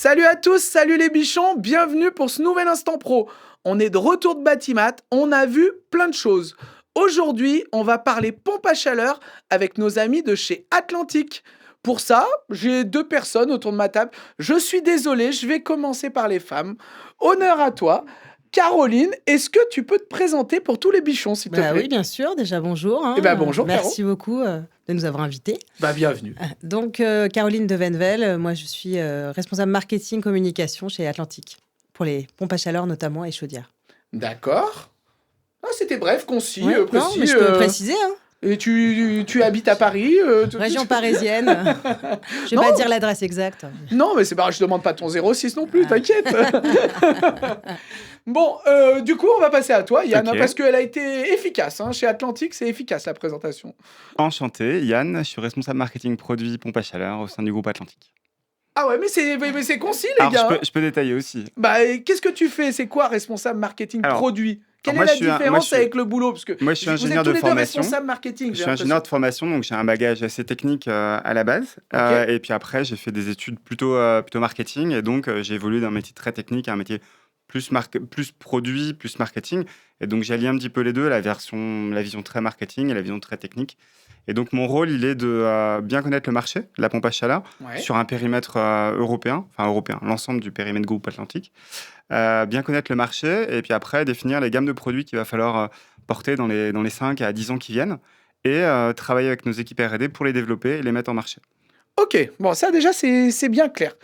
Salut à tous, salut les bichons, bienvenue pour ce nouvel Instant Pro. On est de retour de Batimat, on a vu plein de choses. Aujourd'hui, on va parler pompe à chaleur avec nos amis de chez Atlantique. Pour ça, j'ai deux personnes autour de ma table. Je suis désolé, je vais commencer par les femmes. Honneur à toi. Caroline, est-ce que tu peux te présenter pour tous les bichons, s'il te plaît? Oui, bien sûr. Déjà, bonjour. Eh ben, bonjour, Merci beaucoup de nous avoir invités. Bienvenue. Donc, Caroline de Venvel, moi, je suis responsable marketing communication chez Atlantique, pour les pompes à chaleur notamment et chaudières. D'accord. Ah, c'était bref, concis, Ouais, précis. non, mais je peux préciser. Et tu habites à Paris Région parisienne. Je vais pas dire l'adresse exacte. Non, mais c'est pas, je demande pas ton 06 non plus, t'inquiète. Bon, du coup, on va passer à toi, Yann, Ok. parce qu'elle a été efficace. Chez Atlantique, c'est efficace la présentation. Enchanté, Yann, je suis responsable marketing produit pompe à chaleur au sein du groupe Atlantique. Ah ouais, mais c'est concis, les Alors, gars. je peux détailler aussi. Qu'est-ce que tu fais? C'est quoi responsable marketing Alors, produit? Quelle moi, est la je suis différence avec le boulot? Parce que moi, je suis vous ingénieur êtes tous de les deux formation. responsables marketing. Je suis ingénieur de formation, donc j'ai un bagage assez technique à la base. Ok. Et puis après, j'ai fait des études plutôt marketing. Et donc, j'ai évolué d'un métier très technique à un métier plus produit, plus marketing. Et donc, j'ai allié un petit peu les deux, la vision très marketing et la vision très technique. Et donc, mon rôle, il est de bien connaître le marché, la pompe à chaleur, Ouais. sur un périmètre européen, l'ensemble du périmètre groupe Atlantique. Bien connaître le marché et puis après, définir les gammes de produits qu'il va falloir porter dans les 5 à 10 ans qui viennent et travailler avec nos équipes R&D pour les développer et les mettre en marché. Ok, bon, ça déjà, c'est bien clair.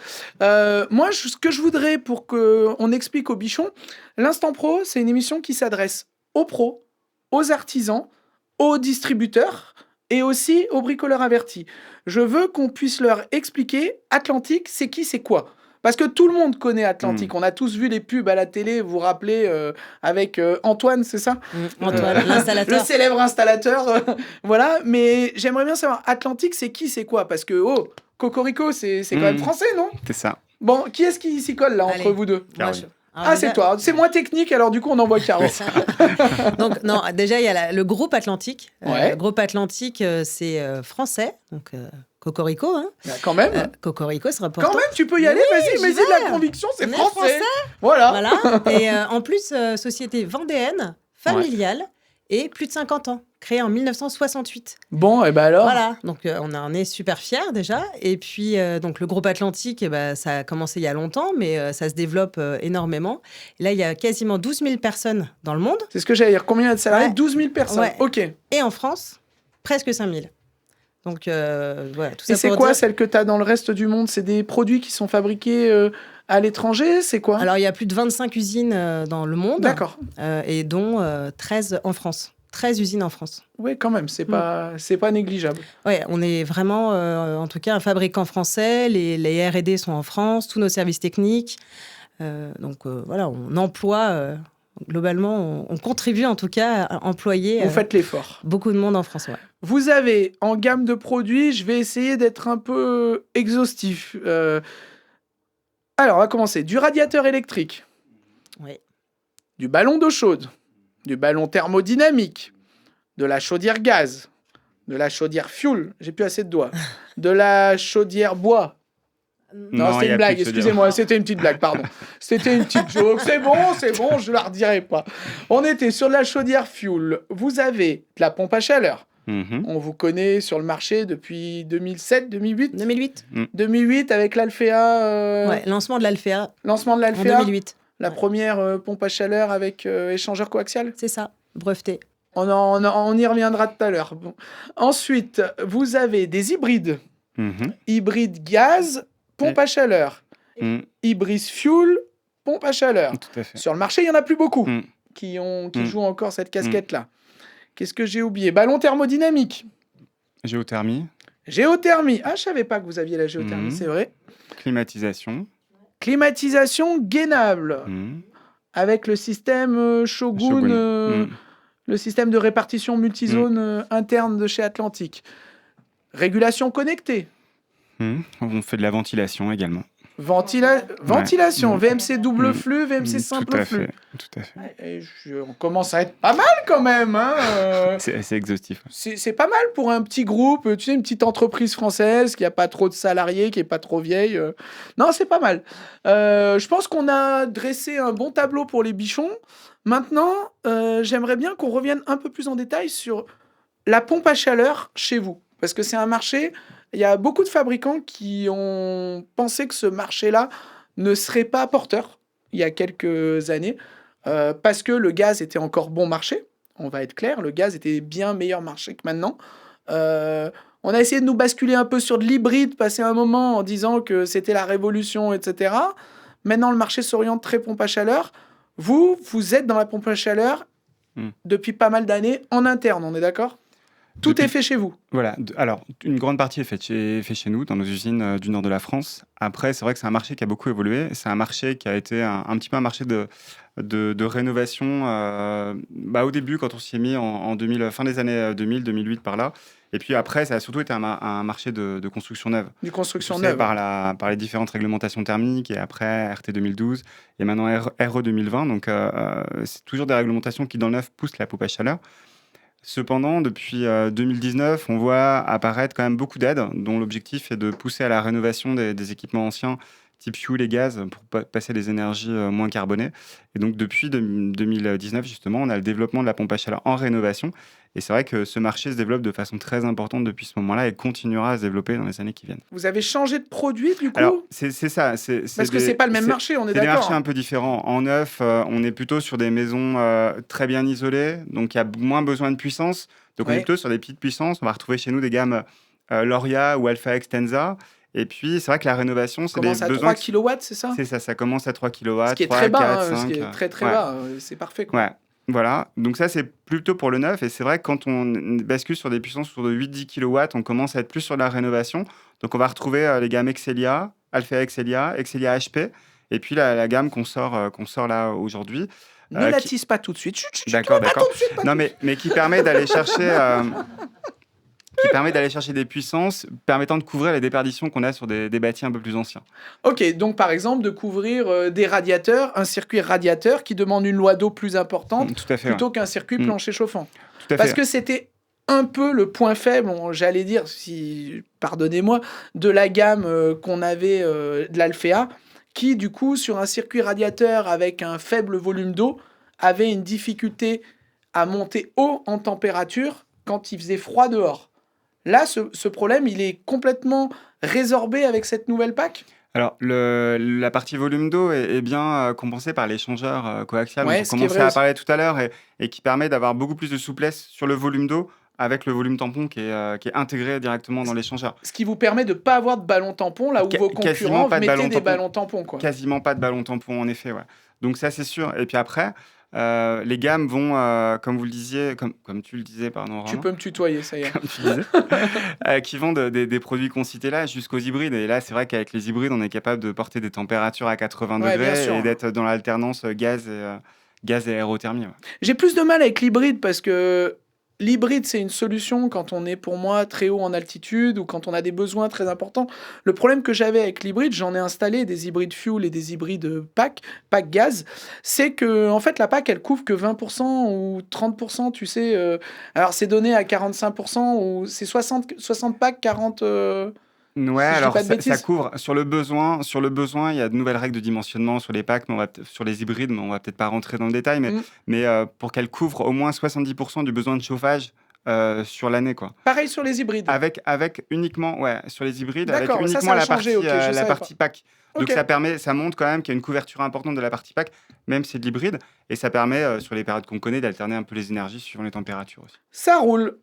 Moi, ce que je voudrais pour qu'on explique aux bichons, l'Instant Pro, c'est une émission qui s'adresse aux pros, aux artisans, aux distributeurs et aussi aux bricoleurs avertis. Je veux qu'on puisse leur expliquer Atlantique, c'est qui, c'est quoi. Parce que tout le monde connaît Atlantique. On a tous vu les pubs à la télé, vous vous rappelez, avec Antoine, c'est ça? Antoine, l'installateur. Le célèbre installateur. Voilà, mais j'aimerais bien savoir, Atlantique, c'est qui, c'est quoi? Parce que, Cocorico, c'est quand même français, non? C'est ça. Bon, qui est-ce qui s'y colle, là, entre Allez. vous deux? Moi, Caroline. Alors, C'est déjà- toi. C'est moins technique, alors du coup, on envoie Caro. Donc, non, déjà, il y a le groupe Atlantique. Ouais. Le groupe Atlantique, c'est français. Donc, Cocorico. Hein. Quand même. Cocorico, c'est important. Quand même, tu peux y aller, vas-y, j'y mais c'est de vais. la conviction, c'est On est français. français. Voilà. Voilà. Et en plus, société vendéenne, familiale et plus de 50 ans, créée en 1968. Bon, et ben alors. Voilà, donc on en est super fiers déjà. Et puis, donc le groupe Atlantique, ça a commencé il y a longtemps, mais ça se développe énormément. Et là, il y a quasiment 12 000 personnes dans le monde. C'est ce que j'allais dire. Combien il y a de salariés? Ouais. 12 000 personnes. Ouais. Ok. Et en France, presque 5 000. Donc, voilà, tout ça Et c'est pour quoi, dire- celles que tu as dans le reste du monde? C'est des produits qui sont fabriqués à l'étranger? C'est quoi? Alors, il y a plus de 25 usines dans le monde. D'accord. Et dont 13 en France. 13 usines en France. Oui, quand même, c'est pas négligeable. Ouais, on est vraiment, en tout cas, un fabricant français. Les R&D sont en France, tous nos services techniques. Donc voilà, on emploie, globalement, on contribue en tout cas à employer Vous faites l'effort. beaucoup de monde en France. Ouais. Vous avez en gamme de produits, je vais essayer d'être un peu exhaustif. Alors, on va commencer. Du radiateur électrique, Oui. du ballon d'eau chaude, du ballon thermodynamique, de la chaudière gaz, de la chaudière fuel, j'ai plus assez de doigts, de la chaudière bois. Non, il c'était y une a blague, plus de chaudière. excusez-moi, c'était une petite blague, pardon. C'était une petite joke, c'est bon, je la redirai pas. On était sur de la chaudière fuel. Vous avez de la pompe à chaleur. Mhm. On vous connaît sur le marché depuis 2007, 2008 2008. 2008 avec l'Alfea, Ouais, lancement de l'Alfea lancement de en l'Alfea, 2008. la première pompe à chaleur avec échangeur coaxial. C'est ça, breveté. On y reviendra tout à l'heure. Bon. Ensuite, vous avez des hybrides. Mhm. Hybride gaz, pompe à chaleur. Mhm. Hybride fuel, pompe à chaleur. Tout à fait. Sur le marché, il n'y en a plus beaucoup Mm. qui Mm. jouent encore cette casquette-là. Qu'est-ce que j'ai oublié? Ballon thermodynamique. Géothermie, Géothermie. Ah, je savais pas que vous aviez la géothermie, Mhm. c'est vrai. climatisation, Climatisation gainable. Mhm. Avec le système Shogun, Shogun. Mhm. le système de répartition multizone interne de chez Atlantique. Régulation connectée. Mhm. On fait de la ventilation également. Ventilation, Mm. VMC double Mm. flux, VMC Tout simple à flux. fait, tout à fait. On commence à être pas mal quand même. Hein, C'est assez exhaustif. c'est pas mal pour un petit groupe, tu sais, une petite entreprise française qui a pas trop de salariés, qui est pas trop vieille. Non, c'est pas mal. Je pense qu'on a dressé un bon tableau pour les bichons. Maintenant, j'aimerais bien qu'on revienne un peu plus en détail sur la pompe à chaleur chez vous. Parce que c'est un marché, il y a beaucoup de fabricants qui ont pensé que ce marché-là ne serait pas porteur il y a quelques années, parce que le gaz était encore bon marché. On va être clair, le gaz était bien meilleur marché que maintenant. On a essayé de nous basculer un peu sur de l'hybride, passer un moment en disant que c'était la révolution, etc. Maintenant, le marché s'oriente très pompe à chaleur. Vous êtes dans la pompe à chaleur Mm. depuis pas mal d'années en interne, on est d'accord? Tout Depuis- est fait chez vous. Voilà. Alors, une grande partie est faite chez nous, dans nos usines du nord de la France. Après, c'est vrai que c'est un marché qui a beaucoup évolué. C'est un marché qui a été un petit peu un marché de rénovation. Au début, quand on s'y est mis en 2000, fin des années 2000, 2008 par là. Et puis après, ça a surtout été un marché de construction neuve. Du construction Poussé neuve. par les différentes réglementations thermiques et après RT 2012 et maintenant RE 2020. Donc, c'est toujours des réglementations qui, dans le neuf, poussent la pompe à chaleur. Cependant, depuis 2019, on voit apparaître quand même beaucoup d'aides dont l'objectif est de pousser à la rénovation des équipements anciens type fuel et gaz pour passer à des énergies moins carbonées. Et donc, depuis 2019, justement, on a le développement de la pompe à chaleur en rénovation. Et c'est vrai que ce marché se développe de façon très importante depuis ce moment-là et continuera à se développer dans les années qui viennent. Vous avez changé de produit du coup? Alors, c'est ça. Parce que c'est pas le même marché, on est C'est des d'accord. marchés un peu différents. En neuf, on est plutôt sur des maisons très bien isolées, donc il y a moins besoin de puissance. Donc on est Ouais. plutôt sur des petites puissances. On va retrouver chez nous des gammes Loria ou Alpha Extensa. Et puis, c'est vrai que la rénovation, c'est des Commence à besoins... 3 kW, c'est ça? C'est ça, ça commence à 3 kW, Ce qui est 3, très bas, 4, hein, 5. ce qui est très très ouais. bas. C'est parfait quoi. Ouais, voilà. Donc ça, c'est plutôt pour le neuf. Et c'est vrai que quand on bascule sur des puissances autour de 8-10 kW, on commence à être plus sur la rénovation. Donc on va retrouver les gammes Excelia, Alpha Excelia, Excelia HP. Et puis la gamme qu'on sort là aujourd'hui. Ne qui- l'attise pas tout de suite. Chut, chut, chut, D'accord, pas d'accord. tout de suite, pas Non, tout de mais qui permet d'aller chercher... qui permet d'aller chercher des puissances permettant de couvrir les déperditions qu'on a sur des bâtis un peu plus anciens. Ok, donc par exemple de couvrir des radiateurs, un circuit radiateur qui demande une loi d'eau plus importante Tout à fait. plutôt qu'un circuit Mm. plancher chauffant. Tout à Parce fait. que c'était un peu le point faible, j'allais dire, pardonnez-moi, de la gamme qu'on avait de l'Alphea, qui du coup sur un circuit radiateur avec un faible volume d'eau avait une difficulté à monter haut en température quand il faisait froid dehors. Là, ce problème, il est complètement résorbé avec cette nouvelle PAC. Alors, la partie volume d'eau est bien compensée par l'échangeur coaxial Ouais, dont on ce qui est commençait vrai à aussi. parler tout à l'heure et qui permet d'avoir beaucoup plus de souplesse sur le volume d'eau avec le volume tampon qui est intégré directement dans l'échangeur. Ce qui vous permet de ne pas avoir de ballon tampon là où vos Quasiment concurrents pas de mettaient ballon des tampon. ballons tampons. Quoi. Quasiment pas de ballon tampon, en effet. Ouais. Donc ça, c'est sûr. Et puis après, les gammes vont, comme vous le disiez, comme tu le disais, pardon, Tu Romain, peux me tutoyer, ça y est. comme tu disais, qui vont des produits qu'on citait là jusqu'aux hybrides. Et là, c'est vrai qu'avec les hybrides, on est capable de porter des températures à 80 Ouais, bien degrés sûr. et d'être dans l'alternance gaz et aérothermie. Ouais. J'ai plus de mal avec l'hybride parce que l'hybride, c'est une solution quand on est, pour moi, très haut en altitude ou quand on a des besoins très importants. Le problème que j'avais avec l'hybride, j'en ai installé des hybrides fuel et des hybrides PAC gaz, c'est que en fait, la PAC, elle couvre que 20% ou 30%, tu sais. Alors, c'est donné à 45% ou c'est 60 PAC, 40... Ouais, Si je dis alors pas de ça bêtises. couvre sur le besoin, il y a de nouvelles règles de dimensionnement sur les packs, mais sur les hybrides, mais on va peut-être pas rentrer dans le détail, Mm. mais pour qu'elles couvrent au moins 70% du besoin de chauffage sur l'année, quoi. Pareil sur les hybrides. Avec uniquement, ouais, sur les hybrides, avec D'accord, ça uniquement a la changé, partie, ok, je la savais partie pack. Donc Ok. ça montre quand même qu'il y a une couverture importante de la partie pack, même si c'est de l'hybride, et ça permet sur les périodes qu'on connaît d'alterner un peu les énergies suivant les températures aussi. Ça roule.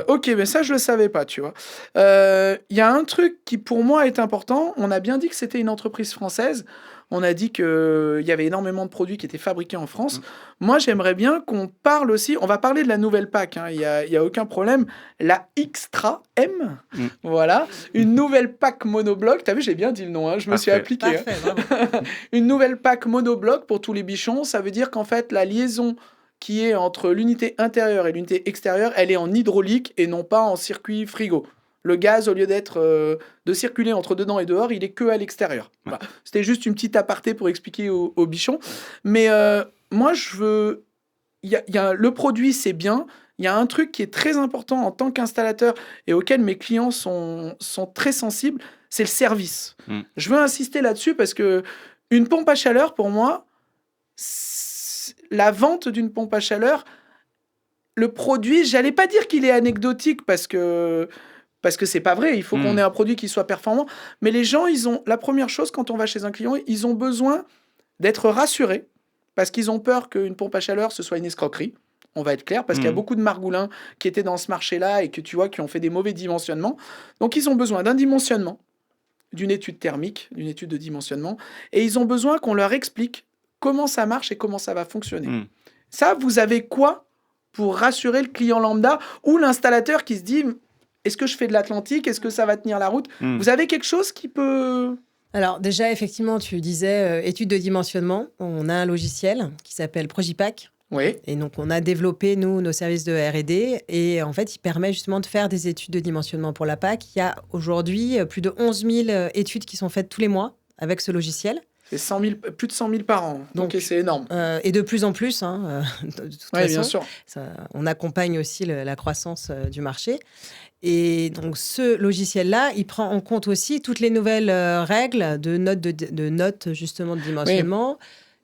Ok, mais ça, je le savais pas, tu vois. Il y a un truc qui, pour moi, est important. On a bien dit que c'était une entreprise française. On a dit qu'il y avait énormément de produits qui étaient fabriqués en France. Moi, j'aimerais bien qu'on parle aussi... On va parler de la nouvelle PAC, hein, il y a aucun problème. La Xtra M, voilà. Une nouvelle PAC monobloc. T'as vu, j'ai bien dit le nom, hein, je me suis Parfait. appliqué. hein. Parfait, bravo. Une nouvelle PAC monobloc pour tous les bichons. Ça veut dire qu'en fait, la liaison qui est entre l'unité intérieure et l'unité extérieure, elle est en hydraulique et non pas en circuit frigo. Le gaz, au lieu de circuler entre dedans et dehors, il est que à l'extérieur. Ouais. Voilà. C'était juste une petite aparté pour expliquer aux bichons. Mais moi, le produit, c'est bien. Il y a un truc qui est très important en tant qu'installateur et auquel mes clients sont très sensibles, c'est le service. Je veux insister là-dessus parce que une pompe à chaleur, pour moi, la vente d'une pompe à chaleur, le produit, j'allais pas dire qu'il est anecdotique parce que c'est pas vrai. Il faut qu'on ait un produit qui soit performant. Mais les gens, la première chose quand on va chez un client, ils ont besoin d'être rassurés parce qu'ils ont peur qu'une pompe à chaleur, ce soit une escroquerie. On va être clair, parce qu'il y a beaucoup de margoulins qui étaient dans ce marché-là et que tu vois qui ont fait des mauvais dimensionnements. Donc, ils ont besoin d'un dimensionnement, d'une étude thermique, d'une étude de dimensionnement, et ils ont besoin qu'on leur explique comment ça marche et comment ça va fonctionner. Ça, vous avez quoi pour rassurer le client lambda ou l'installateur qui se dit « Est-ce que je fais de l'Atlantique? Est-ce que ça va tenir la route ?» Vous avez quelque chose qui peut... Alors déjà, effectivement, tu disais étude de dimensionnement. On a un logiciel qui s'appelle Progipack. Oui. Et donc, on a développé, nous, nos services de R&D. Et en fait, il permet justement de faire des études de dimensionnement pour la PAC. Il y a aujourd'hui plus de 11 000 études qui sont faites tous les mois avec ce logiciel. C'est plus de 100 000 par an. Donc c'est énorme. Et de plus en plus, de toute façon. Bien sûr. On accompagne aussi la croissance du marché. Et donc, ce logiciel-là, il prend en compte aussi toutes les nouvelles règles de notes, justement, de dimensionnement.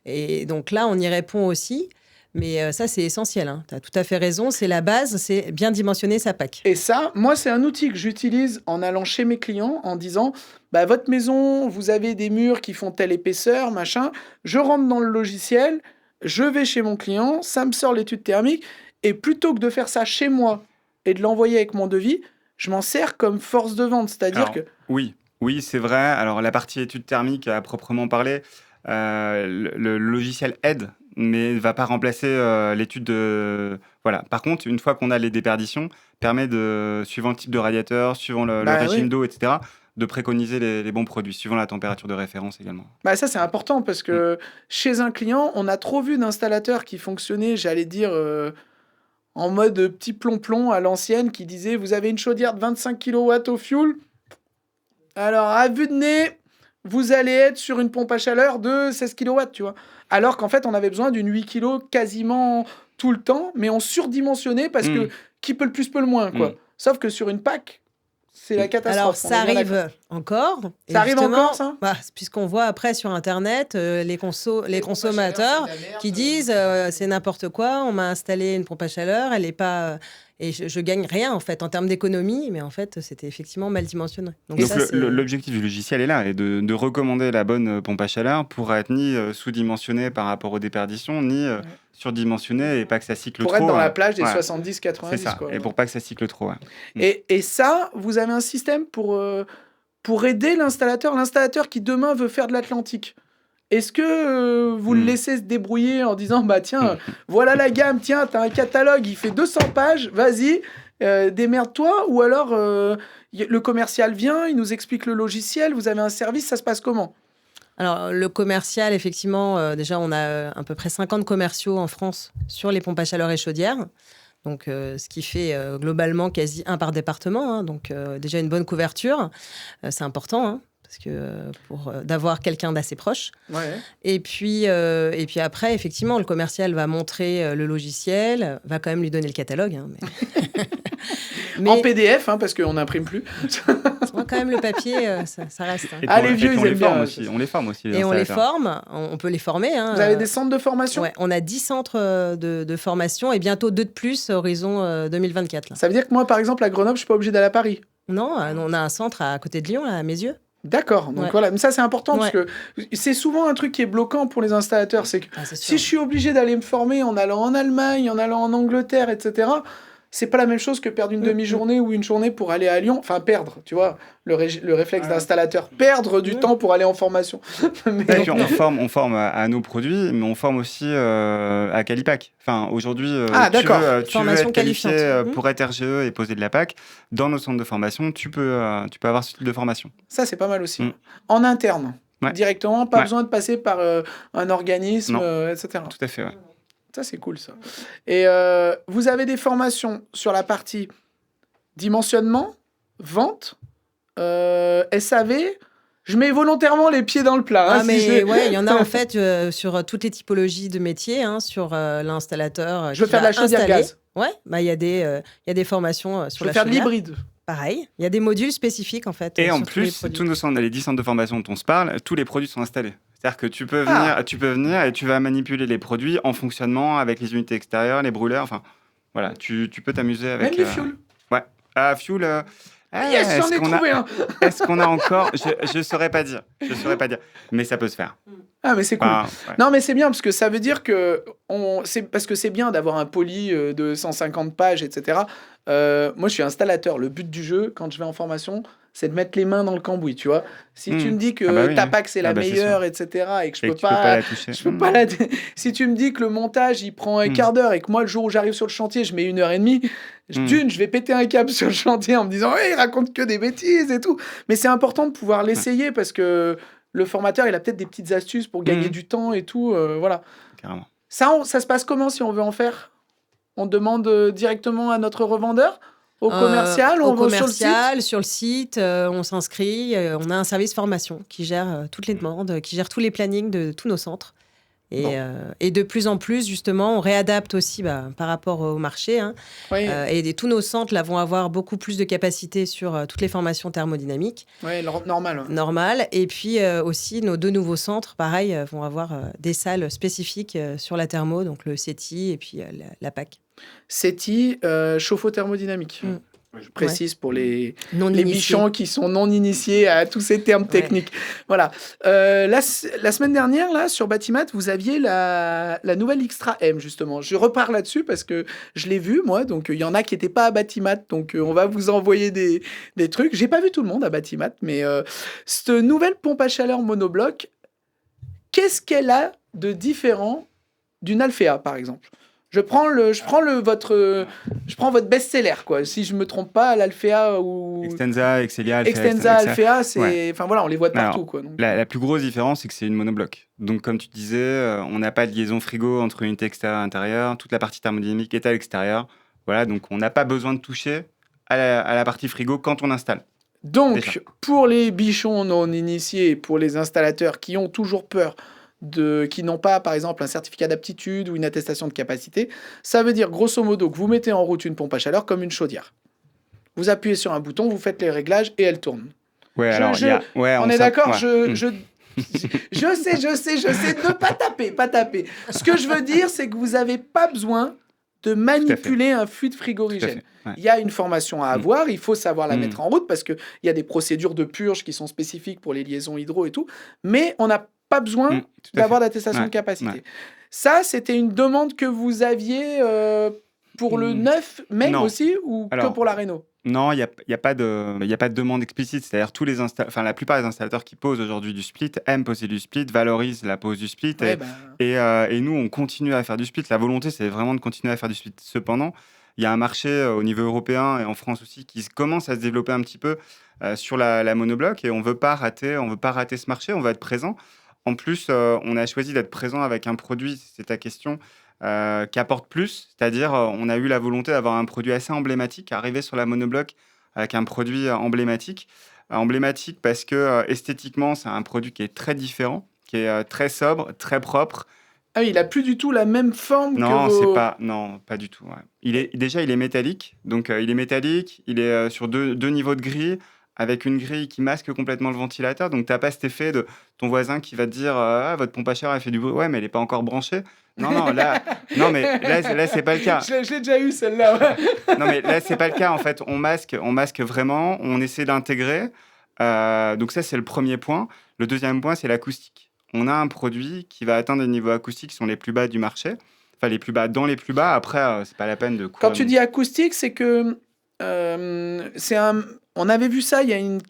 Oui. Et donc là, on y répond aussi. Mais ça, c'est essentiel. Tu as tout à fait raison. C'est la base, c'est bien dimensionner sa PAC. Et ça, moi, c'est un outil que j'utilise en allant chez mes clients en disant votre maison, vous avez des murs qui font telle épaisseur, machin. Je rentre dans le logiciel, je vais chez mon client, ça me sort l'étude thermique. Et plutôt que de faire ça chez moi et de l'envoyer avec mon devis, je m'en sers comme force de vente. C'est-à-dire que... Oui, c'est vrai. Alors, la partie étude thermique, à proprement parler, le logiciel aide, mais ne va pas remplacer l'étude de... Voilà. Par contre, une fois qu'on a les déperditions, permet de, suivant le type de radiateur, suivant le régime d'eau, etc., de préconiser les bons produits, suivant la température de référence également. Ça, c'est important parce que chez un client, on a trop vu d'installateurs qui fonctionnaient, j'allais dire, en mode petit plomb-plomb à l'ancienne, qui disaient « Vous avez une chaudière de 25 kW au fioul. Alors, à vue de nez, vous allez être sur une pompe à chaleur de 16 kW, tu vois. » Alors qu'en fait, on avait besoin d'une 8 kg quasiment tout le temps, mais on surdimensionnait parce que qui peut le plus, peut le moins, quoi. Sauf que sur une PAC, c'est la catastrophe. Alors, ça arrive encore. Ça arrive encore, ça puisqu'on voit après sur Internet les consommateurs qui disent c'est n'importe quoi, on m'a installé une pompe à chaleur, elle n'est pas... Et je gagne rien, en fait, en termes d'économie, mais en fait, c'était effectivement mal dimensionné. Donc l'objectif du logiciel est là, et de recommander la bonne pompe à chaleur pour être ni sous-dimensionnée par rapport aux déperditions, ni surdimensionnée, et pas que ça cycle pour trop. Pour être dans la plage des 70-90. C'est ça, et pour pas que ça cycle trop. Et ça, vous avez un système pour aider l'installateur qui demain veut faire de l'Atlantique. Est-ce que vous le laissez se débrouiller en disant tiens, voilà la gamme, tiens, t'as un catalogue, il fait 200 pages, vas-y, démerde-toi, ou alors le commercial vient, il nous explique le logiciel, vous avez un service, ça se passe comment? Alors, le commercial, effectivement, déjà, on a à peu près 50 commerciaux en France sur les pompes à chaleur et chaudières. Donc, ce qui fait globalement quasi un par département. Donc, déjà, une bonne couverture, c'est important, parce que d'avoir quelqu'un d'assez proche. Ouais. Et puis après, effectivement, le commercial va montrer le logiciel, va quand même lui donner le catalogue. Mais... En PDF, parce qu'on n'imprime plus. Quand même, le papier, ça reste. Les vieux, ils aiment bien. On les forme aussi. Et on les forme, on peut les former. Vous avez des centres de formation? Ouais, on a 10 centres de formation et bientôt 2 de plus à horizon 2024. Là. Ça veut dire que moi, par exemple, à Grenoble, je ne suis pas obligé d'aller à Paris? Non, on a un centre à côté de Lyon, là, à mes yeux. D'accord, donc voilà, mais ça c'est important parce que c'est souvent un truc qui est bloquant pour les installateurs, c'est que si je suis obligé d'aller me former en allant en Allemagne, en allant en Angleterre, etc., c'est pas la même chose que perdre une demi-journée ou une journée pour aller à Lyon, enfin perdre, tu vois, le réflexe d'installateur, perdre du temps pour aller en formation. Mais on forme à nos produits, mais on forme aussi à Qualipack. Enfin, aujourd'hui, tu veux être qualifié pour être RGE et poser de la PAC. Dans nos centres de formation, tu peux avoir ce type de formation. Ça, c'est pas mal aussi. En interne, directement, pas besoin de passer par un organisme, etc. Tout à fait, Ça, c'est cool, ça. Et vous avez des formations sur la partie dimensionnement, vente, SAV. Je mets volontairement les pieds dans le plat. Ah, mais ouais, il y en a en fait sur toutes les typologies de métiers, hein, sur l'installateur. Je veux faire de la chaudière gaz. Ouais, il y a des formations sur la chaudière. Je veux faire de l'hybride. Pareil, il y a des modules spécifiques en fait. Et en plus, tous nos centres, les 10 centres de formation dont on se parle, tous les produits sont installés. C'est-à-dire que tu peux venir et tu vas manipuler les produits en fonctionnement avec les unités extérieures, les brûleurs. Enfin, voilà, tu peux t'amuser avec. Même les fuel. Ouais. Fuel. Yes, j'en ai trouvé un. Est-ce qu'on a encore Je saurais pas dire. Mais ça peut se faire. Ah, mais c'est cool. Ouais. Non, mais c'est bien parce que ça veut dire que parce que c'est bien d'avoir un poly de 150 pages, etc. Moi, je suis installateur. Le but du jeu, quand je vais en formation, c'est de mettre les mains dans le cambouis, tu vois. Si tu me dis que ta PAC c'est la meilleure, etc., et que je peux pas la toucher. Je peux pas la si tu me dis que le montage il prend un quart d'heure et que moi le jour où j'arrive sur le chantier je mets 1h30, je vais péter un câble sur le chantier en me disant il raconte que des bêtises et tout. Mais c'est important de pouvoir l'essayer parce que le formateur il a peut-être des petites astuces pour gagner du temps et tout, voilà. Carrément. Ça se passe comment si on veut en faire? On demande directement à notre revendeur? Au commercial, on va sur le site, on s'inscrit, on a un service formation qui gère toutes les demandes, qui gère tous les plannings de tous nos centres. Et de plus en plus, justement, on réadapte aussi par rapport au marché. Hein. Oui. Et tous nos centres là, vont avoir beaucoup plus de capacité sur toutes les formations thermodynamiques. Oui, normal. Normal. Et puis aussi, nos 2 nouveaux centres, pareil, vont avoir des salles spécifiques sur la thermo, donc le CETI et puis la PAC. CETI, chauffe-eau thermodynamique. Je précise pour les bichons qui sont non initiés à tous ces termes techniques. Voilà. La semaine dernière, là, sur Batimat, vous aviez la nouvelle Xtra M, justement. Je repars là-dessus parce que je l'ai vu, moi. Donc, il y en a qui n'étaient pas à Batimat. Donc, on va vous envoyer des trucs. J'ai pas vu tout le monde à Batimat, mais cette nouvelle pompe à chaleur monobloc, qu'est-ce qu'elle a de différent d'une Alphea, par exemple? Je prends votre best-seller, quoi. Si je me trompe pas, l'Alphea ou Extensa, Excelia, Alphea, c'est, enfin voilà, on les voit de partout, quoi. Donc. La plus grosse différence, c'est que c'est une monobloc. Donc, comme tu disais, on n'a pas de liaison frigo entre unité extérieure et intérieure. Toute la partie thermodynamique est à l'extérieur. Voilà, donc on n'a pas besoin de toucher à la partie frigo quand on installe. Donc, pour les bichons non initiés, pour les installateurs qui ont toujours peur qui n'ont pas, par exemple, un certificat d'aptitude ou une attestation de capacité, ça veut dire, grosso modo, que vous mettez en route une pompe à chaleur comme une chaudière. Vous appuyez sur un bouton, vous faites les réglages et elle tourne. Ouais, on est d'accord, je sais, ne pas taper. Ce que je veux dire, c'est que vous n'avez pas besoin de manipuler un fluide frigorigène. Ouais. Il y a une formation à avoir, il faut savoir la mettre en route parce qu'il y a des procédures de purge qui sont spécifiques pour les liaisons hydro et tout, mais on n'a pas besoin d'avoir d'attestation de capacité. Ouais. Ça, c'était une demande que vous aviez pour le 9 mai aussi ou que pour la réno? Non, il n'y a pas de demande explicite. C'est-à-dire la plupart des installateurs qui posent aujourd'hui du split aiment poser du split, valorisent la pose du split. Et nous, on continue à faire du split. La volonté, c'est vraiment de continuer à faire du split. Cependant, il y a un marché au niveau européen et en France aussi qui commence à se développer un petit peu sur la monobloc et on veut pas rater ce marché. On va être présent. En plus, on a choisi d'être présent avec un produit, c'est ta question, qui apporte plus. C'est-à-dire, on a eu la volonté d'avoir un produit assez emblématique, arriver sur la monobloc avec un produit emblématique. Emblématique parce que esthétiquement, c'est un produit qui est très différent, qui est très sobre, très propre. Ah oui, il n'a plus du tout la même forme Non, pas du tout. Ouais. Il est métallique. Donc, il est métallique, il est sur deux niveaux de grille, avec une grille qui masque complètement le ventilateur. Donc, tu n'as pas cet effet de ton voisin qui va te dire votre pompe à chaleur, elle fait du bruit. Ouais, mais elle n'est pas encore branchée. Non, là, c'est pas le cas. Je l'ai déjà eu, celle-là. Ouais. Non, mais là, c'est pas le cas. En fait, on masque vraiment, on essaie d'intégrer. Donc, ça, c'est le premier point. Le deuxième point, c'est l'acoustique. On a un produit qui va atteindre des niveaux acoustiques qui sont les plus bas du marché. Enfin, les plus bas dans les plus bas. Après, c'est pas la peine de... Quand tu dis acoustique, c'est que on avait vu ça il y a une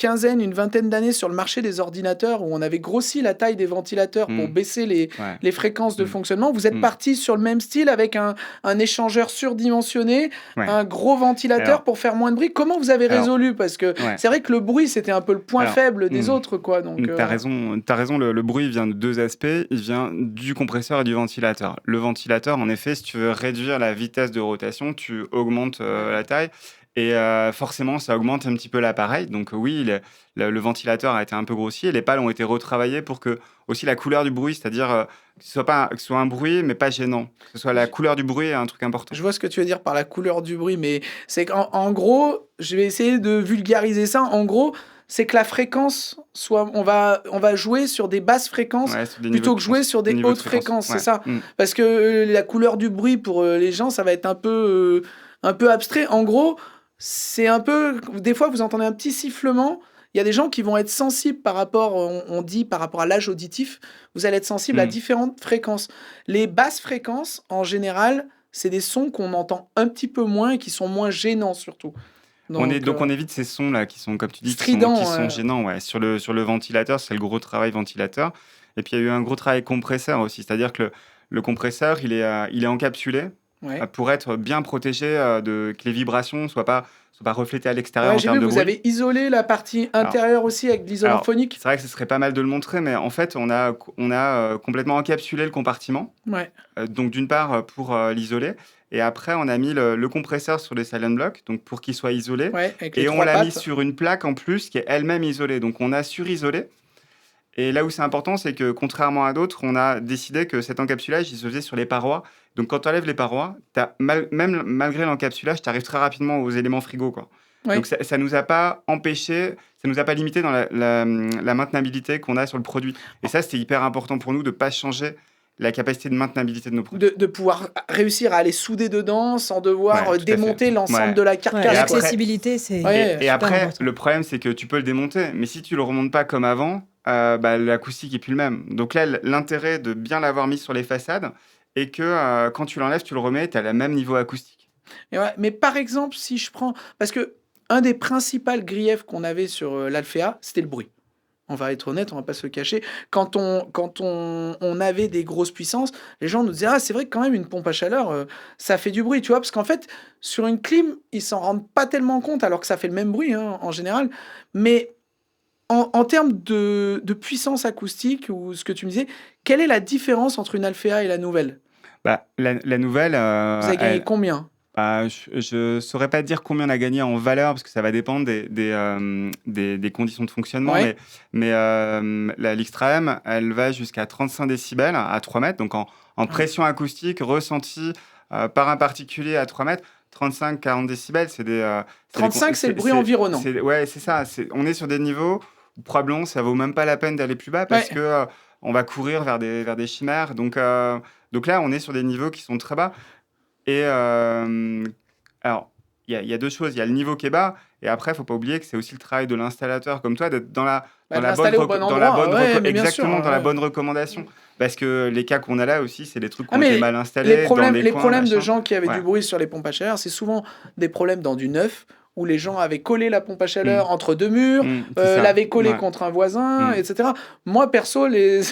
vingtaine d'années sur le marché des ordinateurs où on avait grossi la taille des ventilateurs pour baisser les fréquences de fonctionnement. Vous êtes parti sur le même style avec un échangeur surdimensionné, un gros ventilateur pour faire moins de bruit. Comment vous avez résolu? Parce que c'est vrai que le bruit, c'était un peu le point faible des autres, quoi. Donc, t'as raison, le bruit vient de deux aspects. Il vient du compresseur et du ventilateur. Le ventilateur, en effet, si tu veux réduire la vitesse de rotation, tu augmentes la taille. Et forcément, ça augmente un petit peu l'appareil. Donc oui, le ventilateur a été un peu grossi et les pales ont été retravaillées pour que aussi la couleur du bruit, c'est-à-dire que ce soit un bruit mais pas gênant. Que ce soit la couleur du bruit est un truc important. Je vois ce que tu veux dire par la couleur du bruit, mais c'est qu'en gros, je vais essayer de vulgariser ça. En gros, c'est que la fréquence soit, on va jouer sur des basses fréquences Ouais, sur des plutôt niveaux que jouer sur des niveaux de hautes fréquences, c'est Ouais. ça. Parce que la couleur du bruit pour les gens, ça va être un peu abstrait. En gros, c'est un peu, des fois, vous entendez un petit sifflement. Il y a des gens qui vont être sensibles par rapport, on dit par rapport à l'âge auditif, vous allez être sensible à différentes fréquences. Les basses fréquences, en général, c'est des sons qu'on entend un petit peu moins et qui sont moins gênants surtout. Donc on évite ces sons-là qui sont, comme tu dis, stridents, qui sont gênants. Ouais. Sur le ventilateur, c'est le gros travail ventilateur. Et puis il y a eu un gros travail compresseur aussi. C'est-à-dire que le compresseur, il est encapsulé Ouais. pour être bien protégé que les vibrations ne soient pas reflétées à l'extérieur Ouais, en j'ai termes vu, de vous bruit. avez isolé la partie intérieure aussi avec de l'isolant Alors, phonique. c'est vrai que ce serait pas mal de le montrer, mais en fait, on a complètement encapsulé le compartiment. Ouais. Donc d'une part pour l'isoler, et après on a mis le compresseur sur les silent blocks, donc pour qu'il soit isolé, Ouais, avec les et on trois l'a mis pattes. sur une plaque en plus qui est elle-même isolée. Donc on a surisolé. Et là où c'est important, c'est que contrairement à d'autres, on a décidé que cet encapsulage, il se faisait sur les parois. Donc quand tu enlèves les parois, même malgré l'encapsulage, tu arrives très rapidement aux éléments frigo, quoi. Ouais. Donc ça nous a pas empêché, ça nous a pas limité dans la maintenabilité qu'on a sur le produit. Et ça, c'était hyper important pour nous de pas changer la capacité de maintenabilité de nos produits. De pouvoir réussir à aller souder dedans sans devoir Ouais, tout à démonter fait. l'ensemble Ouais. de la Ouais, carcasse. Et après- l'accessibilité, c'est Ouais. Et super après, important. le problème, c'est que tu peux le démonter, mais si tu le remontes pas comme avant, l'acoustique est plus le même. Donc là, l'intérêt de bien l'avoir mis sur les façades est que quand tu l'enlèves, tu le remets, tu as le même niveau acoustique. Et ouais, mais par exemple, si je prends... Parce que un des principaux griefs qu'on avait sur l'Alphea, c'était le bruit. On va être honnête, on va pas se le cacher. Quand on avait des grosses puissances, les gens nous disaient « Ah, c'est vrai que quand même, une pompe à chaleur, ça fait du bruit, tu vois ?» Parce qu'en fait, sur une clim, ils s'en rendent pas tellement compte, alors que ça fait le même bruit, hein, en général. Mais en termes de puissance acoustique, ou ce que tu me disais, quelle est la différence entre une Alphea et la nouvelle? La nouvelle, Vous avez gagné combien? je saurais pas dire combien on a gagné en valeur, parce que ça va dépendre des conditions de fonctionnement, Ouais. mais l'X-Trem, elle va jusqu'à 35 décibels à 3 mètres, donc en pression acoustique ressentie par un particulier à 3 mètres. 35-40 décibels, c'est des... 35, c'est le bruit environnant. Ouais, c'est ça. On est sur des niveaux où probablement ça vaut même pas la peine d'aller plus bas, parce Ouais. que on va courir vers des chimères. Donc là, on est sur des niveaux qui sont très bas. Et alors, il y a deux choses. Il y a le niveau qui est bas, et après, il ne faut pas oublier que c'est aussi le travail de l'installateur comme toi, d'être dans la l'installer au bon endroit, ouais, mais bien sûr, exactement, dans la ouais. bonne recommandation. Parce que les cas qu'on a là aussi, c'est des trucs qui Ah, ont mais été mal installés, les dans des coins, problèmes de machin. gens qui avaient Ouais. du bruit sur les pompes à chaleur, c'est souvent des problèmes dans du neuf, où les gens avaient collé la pompe à chaleur entre deux murs, C'est ça. l'avaient collé Ouais. contre un voisin, Mm. etc. Moi, perso, les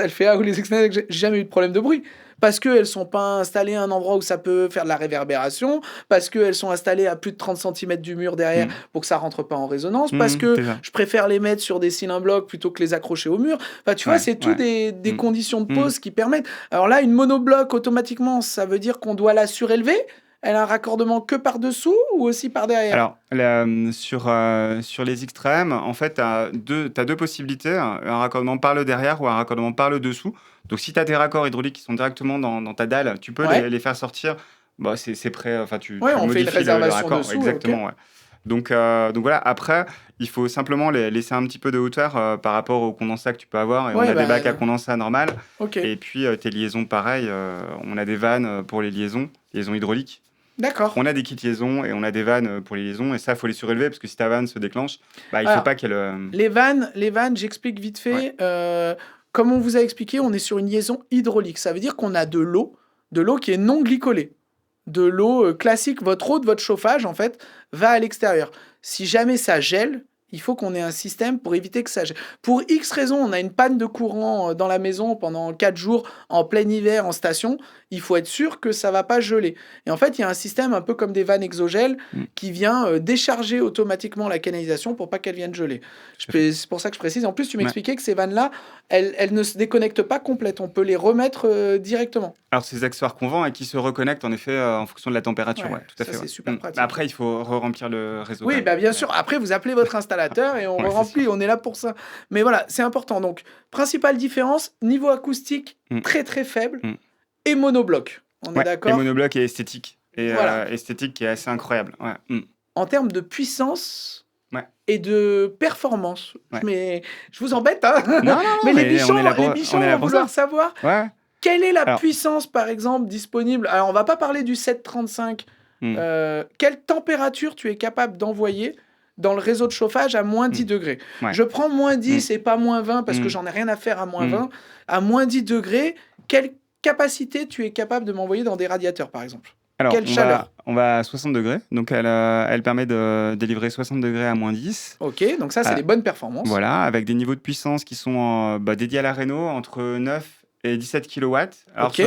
Alphea ou les Xnel, j'ai jamais eu de problème de bruit. Parce qu'elles ne sont pas installées à un endroit où ça peut faire de la réverbération, parce qu'elles sont installées à plus de 30 cm du mur derrière pour que ça rentre pas en résonance, parce que C'est ça. je préfère les mettre sur des cylindres blocs plutôt que les accrocher au mur. Enfin, tu vois, Ouais, c'est tout des Mm. conditions de pose qui permettent. Alors là, une monobloc, automatiquement, ça veut dire qu'on doit la surélever. Elle a un raccordement que par-dessous ou aussi par derrière? Alors, sur les extrêmes, en fait, tu as deux possibilités, un raccordement par le derrière ou un raccordement par le dessous. Donc, si tu as tes raccords hydrauliques qui sont directement dans ta dalle, tu peux les faire sortir. Bah, c'est prêt, enfin, tu Ouais, on fait une modifies le réservation raccord. dessous, Exactement, ouais. Donc voilà, après, il faut simplement laisser un petit peu de hauteur par rapport au condensat que tu peux avoir. Et Ouais, on a bah, des bacs à condensat normal. Ok, Et puis, tes liaisons, pareil, on a des vannes pour les liaisons hydrauliques. d'accord. On a des kits liaisons et on a des vannes pour les liaisons, et ça, il faut les surélever, parce que si ta vanne se déclenche, il ne faut Alors, pas qu'elle... Les vannes, j'explique vite fait. Comme on vous a expliqué, on est sur une liaison hydraulique. Ça veut dire qu'on a de l'eau qui est non glycolée. De l'eau classique. Votre eau de votre chauffage, en fait, va à l'extérieur. Si jamais ça gèle, il faut qu'on ait un système pour éviter que ça gèle. Pour X raisons, on a une panne de courant dans la maison pendant 4 jours, en plein hiver, en station. Il faut être sûr que ça va pas geler. Et en fait, il y a un système un peu comme des vannes exogèles qui vient décharger automatiquement la canalisation pour pas qu'elle vienne geler. C'est pour ça que je précise. En plus, tu m'expliquais que ces vannes-là, elles ne se déconnectent pas complètes. On peut les remettre directement. Alors, c'est des accessoires qu'on vend et qui se reconnectent en effet en fonction de la température. Ouais, Ouais, tout à ça, fait. c'est Ouais. super pratique. Après, il faut remplir le réseau. Oui, quand bah, même. bien Ouais. sûr. Après, vous appelez votre installateur et on Ouais, c'est remplit, sûr. on est là pour ça. Mais voilà, c'est important. Donc, principale différence, niveau acoustique, Mm. très très faible Mm. et monobloc. On est Ouais. Et d'accord? monobloc et esthétique. Et Voilà. esthétique qui est assez incroyable. Ouais. Mm. En termes de puissance Ouais. et de performance. Ouais. Mais je vous embête, hein. Non, non, Mais non, les mais on est là bichons pour vont ça. vouloir savoir Ouais. quelle est la Alors, puissance, par exemple, disponible. Alors, on va pas parler du 735. mm, Quelle température tu es capable d'envoyer dans le réseau de chauffage à moins 10 mm, degrés? ouais. Je prends moins Mm, 10 et pas moins 20 parce que mm, j'en ai rien à faire à moins mm. 20. À moins 10 degrés, quelle capacité tu es capable de m'envoyer dans des radiateurs, par exemple? Alors, Quelle chaleur? on va à 60 degrés. Donc, elle permet de délivrer 60 degrés à moins 10. Ok, donc ça, c'est Euh, des bonnes performances. Voilà, avec des niveaux de puissance qui sont dédiés à la réno entre 9 et 17 kW. Alors, Ok.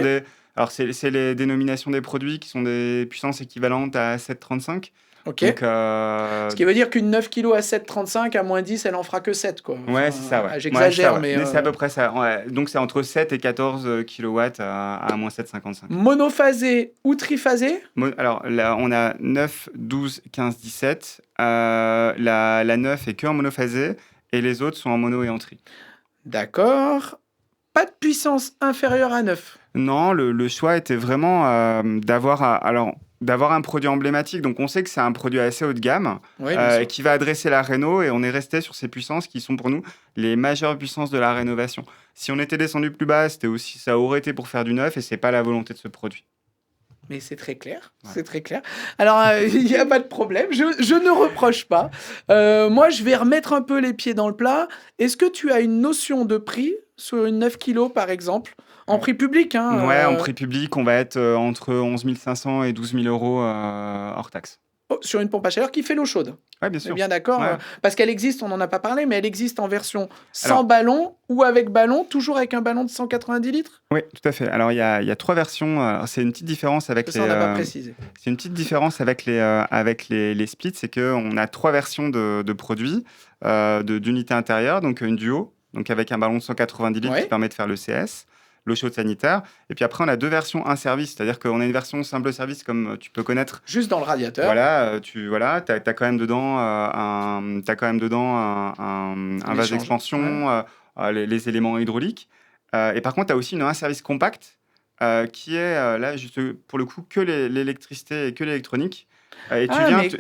c'est les dénominations des produits qui sont des puissances équivalentes à 735. Ok. Donc, Ce qui veut dire qu'une 9 kg à 7,35 à moins 10, elle en fera que 7, quoi. ouais, Enfin, c'est ça, ouais. Ouais, c'est j'exagère, ça, ouais. mais Mais c'est à peu près ça. Ouais. Donc, c'est entre 7 et 14 kW à moins 7,55. monophasé ou triphasé? Alors, là, on a 9, 12, 15, 17. La 9 est que en monophasé et les autres sont en mono et en tri. D'accord. Pas de puissance inférieure à 9. Non, le choix était vraiment d'avoir un produit emblématique. Donc, on sait que c'est un produit assez haut de gamme Oui, bien sûr. et qui va adresser la réno. Et on est resté sur ces puissances qui sont pour nous les majeures puissances de la rénovation. Si on était descendu plus bas, ça aurait été pour faire du neuf et c'est pas la volonté de ce produit. Mais c'est très clair, Ouais. c'est très clair. Alors, il n'y a pas de problème, je ne reproche pas. Moi, je vais remettre un peu les pieds dans le plat. Est-ce que tu as une notion de prix sur une 9 kilos, par exemple? En prix public, hein? Ouais, en prix public, on va être entre 11 500 et 12 000 euros hors taxe. Sur une pompe à chaleur qui fait l'eau chaude. Ouais, bien On est sûr. bien d'accord? Ouais. Parce qu'elle existe, on n'en a pas parlé, mais elle existe en version sans Alors- ballon ou avec ballon, toujours avec un ballon de 190 litres? Oui, tout à fait. Alors, il y a 3 versions. Alors, c'est une petite différence avec Ça, on n'a pas précisé. C'est une petite différence avec les splits, c'est qu'on a 3 versions de produits, d'unités intérieures, donc une duo, donc avec un ballon de 190 litres Ouais. qui permet de faire le CS, l'eau chaude sanitaire. Et puis après, on a 2 versions un service, c'est-à-dire qu'on a une version simple service comme tu peux connaître. Juste dans le radiateur. Voilà, t'as quand même dedans un vase échange. d'expansion, les éléments hydrauliques. Et par contre, tu as aussi un service compact qui est là, juste pour le coup, que l'électricité et que l'électronique. Et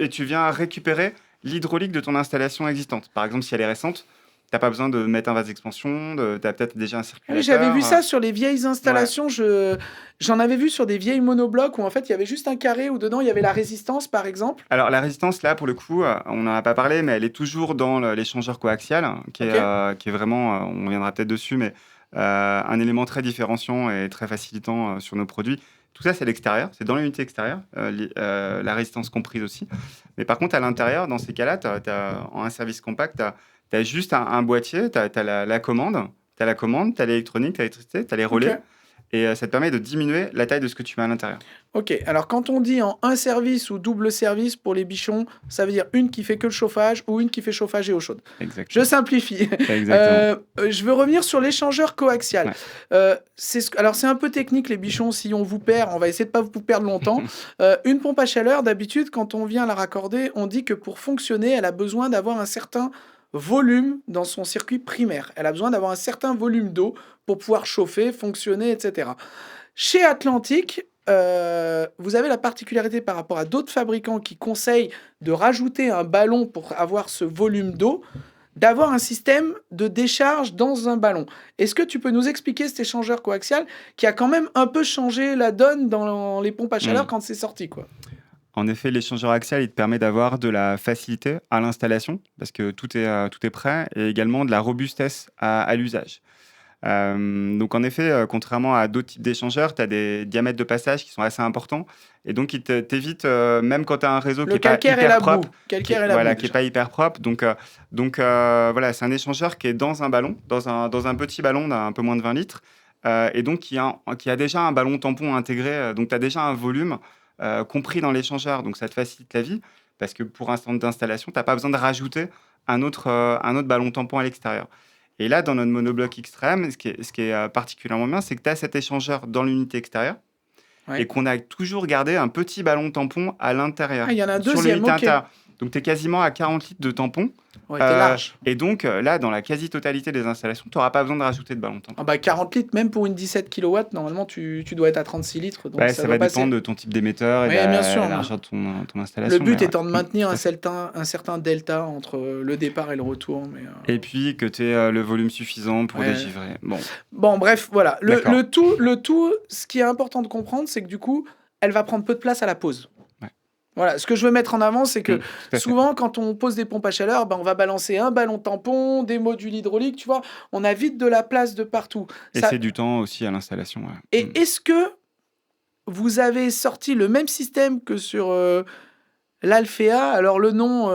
tu viens récupérer l'hydraulique de ton installation existante. Par exemple, si elle est récente, tu n'as pas besoin de mettre un vase d'expansion, tu as peut-être déjà un circulateur. Oui, j'avais vu ça sur les vieilles installations. J'en avais vu sur des vieilles monoblocs où en fait il y avait juste un carré où dedans il y avait la résistance, par exemple. Alors la résistance, là, pour le coup, on n'en a pas parlé, mais elle est toujours dans l'échangeur coaxial, qui est vraiment, on reviendra peut-être dessus, mais un élément très différenciant et très facilitant sur nos produits. Tout ça, c'est l'extérieur, c'est dans l'unité extérieure, la résistance comprise aussi. Mais par contre, à l'intérieur, dans ces cas-là, en un service compact, tu as juste un boîtier, tu as la commande, tu as l'électronique, tu as l'électricité, tu as les relais. Ok. Et ça te permet de diminuer la taille de ce que tu mets à l'intérieur. Ok, alors quand on dit en un service ou double service pour les bichons, ça veut dire une qui fait que le chauffage ou une qui fait chauffage et eau chaude. Exactement. Je simplifie. Exactement. Je veux revenir sur l'échangeur coaxial. Ouais. Alors c'est un peu technique les bichons, si on vous perd, on va essayer de pas vous perdre longtemps. Une pompe à chaleur, d'habitude, quand on vient la raccorder, on dit que pour fonctionner, elle a besoin d'avoir un certain volume dans son circuit primaire. Elle a besoin d'avoir un certain volume d'eau pour pouvoir chauffer, fonctionner, etc. Chez Atlantic, vous avez la particularité par rapport à d'autres fabricants qui conseillent de rajouter un ballon pour avoir ce volume d'eau, d'avoir un système de décharge dans un ballon. Est-ce que tu peux nous expliquer cet échangeur coaxial qui a quand même un peu changé la donne dans les pompes à chaleur quand c'est sorti, quoi? En effet, l'échangeur axial, il te permet d'avoir de la facilité à l'installation, parce que tout est prêt, et également de la robustesse à l'usage. Donc en effet, contrairement à d'autres types d'échangeurs, tu as des diamètres de passage qui sont assez importants, et donc il t'évite, même quand tu as un réseau qui n'est pas hyper propre, qui n'est pas hyper propre. Donc voilà, c'est un échangeur qui est dans un ballon, dans un petit ballon d'un peu moins de 20 litres, et donc qui a déjà un ballon tampon intégré, donc tu as déjà un volume compris dans l'échangeur, donc ça te facilite la vie, parce que pour un centre d'installation, tu n'as pas besoin de rajouter un autre ballon tampon à l'extérieur. Et là, dans notre monobloc extrême, ce qui est particulièrement bien, c'est que tu as cet échangeur dans l'unité extérieure Ouais. et qu'on a toujours gardé un petit ballon tampon à l'intérieur, Ah, il y en a un sur deuxième, l'unité ok. intérieure. Donc, tu es quasiment à 40 litres de tampon. Ouais, t'es large. Et donc, là, dans la quasi-totalité des installations, tu n'auras pas besoin de rajouter de ballon tampon. Ah bah 40 litres, même pour une 17 kW, normalement, tu dois être à 36 litres. Donc Ça doit va passer. dépendre de ton type d'émetteur et Oui, de bien sûr, la mais largeur de ton installation. Le but mais étant de ouais. maintenir Tout un à fait. certain delta entre le départ et le retour. Mais, Et puis que tu aies le volume suffisant pour Ouais. dégivrer. Bon, Bon, bref, voilà. D'accord. Le tout, ce qui est important de comprendre, c'est que du coup, elle va prendre peu de place à la pause. Ouais. Voilà, ce que je veux mettre en avant, c'est que tout à fait. souvent, quand on pose des pompes à chaleur, on va balancer un ballon tampon, des modules hydrauliques, tu vois, on a vite de la place de partout. Et Ça- c'est du temps aussi à l'installation. Ouais. Et est-ce que vous avez sorti le même système que sur l'Alphea? Alors le nom,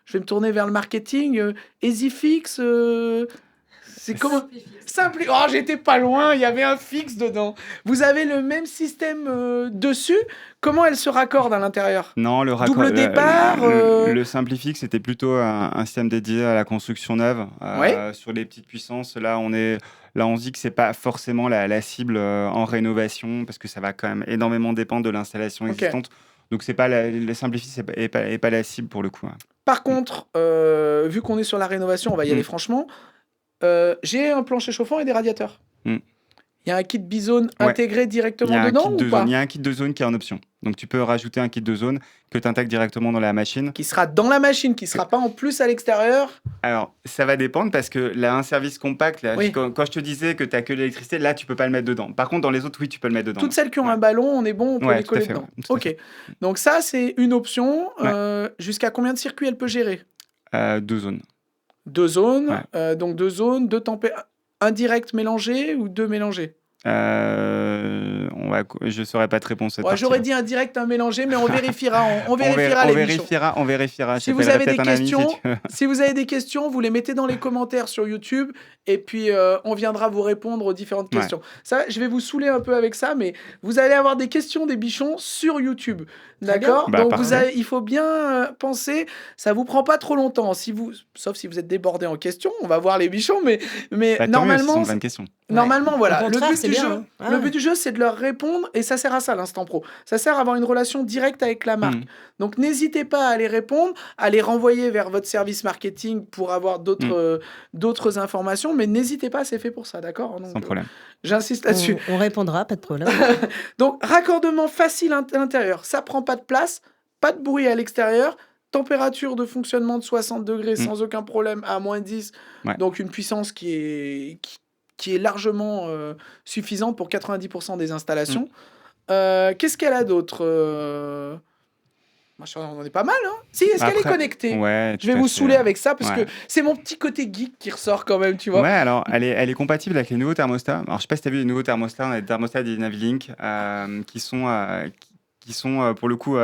je vais me tourner vers le marketing. EasyFix, c'est comment? Simple. Oh, j'étais pas loin, il y avait un fixe dedans. Vous avez le même système dessus. Comment elle se raccorde à l'intérieur? Non, le raccord, Double départ, le Simplifix, c'était plutôt un système dédié à la construction neuve. Ouais. Sur les petites puissances, là, on se dit que c'est pas forcément la cible en rénovation, parce que ça va quand même énormément dépendre de l'installation Ok. existante. Donc, c'est pas le Simplifix n'est pas la cible pour le coup. Hein. Par contre, vu qu'on est sur la rénovation, on va y aller franchement. J'ai un plancher chauffant et des radiateurs. Mm. Il y a un kit bizone Ouais. intégré Il directement y a un dedans kit ou de pas? zone. Il y a un kit de zone qui est en option. Donc, tu peux rajouter un kit de zone que tu intègres directement dans la machine. Qui sera dans la machine, qui sera pas en plus à l'extérieur. Alors, ça va dépendre parce que là, un service compact, là, Oui. quand je te disais que tu n'as que l'électricité, là, tu peux pas le mettre dedans. Par contre, dans les autres, oui, tu peux le mettre dedans. Toutes celles qui ont Ouais. un ballon, on est bon, on peut Ouais, les tout à coller fait, dedans. ouais, tout à Ok. fait. Donc ça, c'est une option. Jusqu'à combien de circuits elle peut gérer? 2 zones. 2 zones. Ouais. Donc 2 zones, 2 températures. Un direct mélangé ou 2 mélangés? Je saurais pas te répondre cette Ouais, partie. j'aurais dit un direct, un mélangé, mais on vérifiera. On vérifiera les bichons. On vérifiera. Si Je vous t'appellerai avez des peut-être un ami, questions, si tu veux. si vous avez des questions, vous les mettez dans les commentaires sur YouTube et puis on viendra vous répondre aux différentes Ouais. questions. Ça, je vais vous saouler un peu avec ça, mais vous allez avoir des questions des bichons sur YouTube. Très D'accord? bien. Bah, Donc parfait. il faut bien penser, ça vous prend pas trop longtemps. Sauf si vous êtes débordé en questions, on va voir les bichons, mais Bah, tant mieux, ce normalement, sont plein de questions. normalement, voilà. Au contraire, Le but c'est du bien, jeu, hein. Ah le ouais. but du jeu, c'est de leur répondre et ça sert à ça, l'instant pro. Ça sert à avoir une relation directe avec la marque. Mhm. Donc, n'hésitez pas à les répondre, à les renvoyer vers votre service marketing pour avoir d'autres informations, mais n'hésitez pas, c'est fait pour ça, d'accord? Donc, Sans problème. j'insiste là-dessus. On répondra, pas de problème. Donc, raccordement facile à l'intérieur, ça prend pas de place, pas de bruit à l'extérieur, température de fonctionnement de 60 degrés sans aucun problème à moins 10, Ouais. donc une puissance qui est largement suffisante pour 90% des installations. Qu'est-ce qu'elle a d'autre? Moi, on en est pas mal, hein? Si, est-ce qu'elle est Après, connectée? ouais, Je vais tout à vous fait. saouler avec ça parce Ouais. que c'est mon petit côté geek qui ressort quand même, tu vois. Ouais, alors elle est compatible avec les nouveaux thermostats. Alors je sais pas si tu as vu les nouveaux thermostats, on a des thermostats des Navilink qui sont pour le coup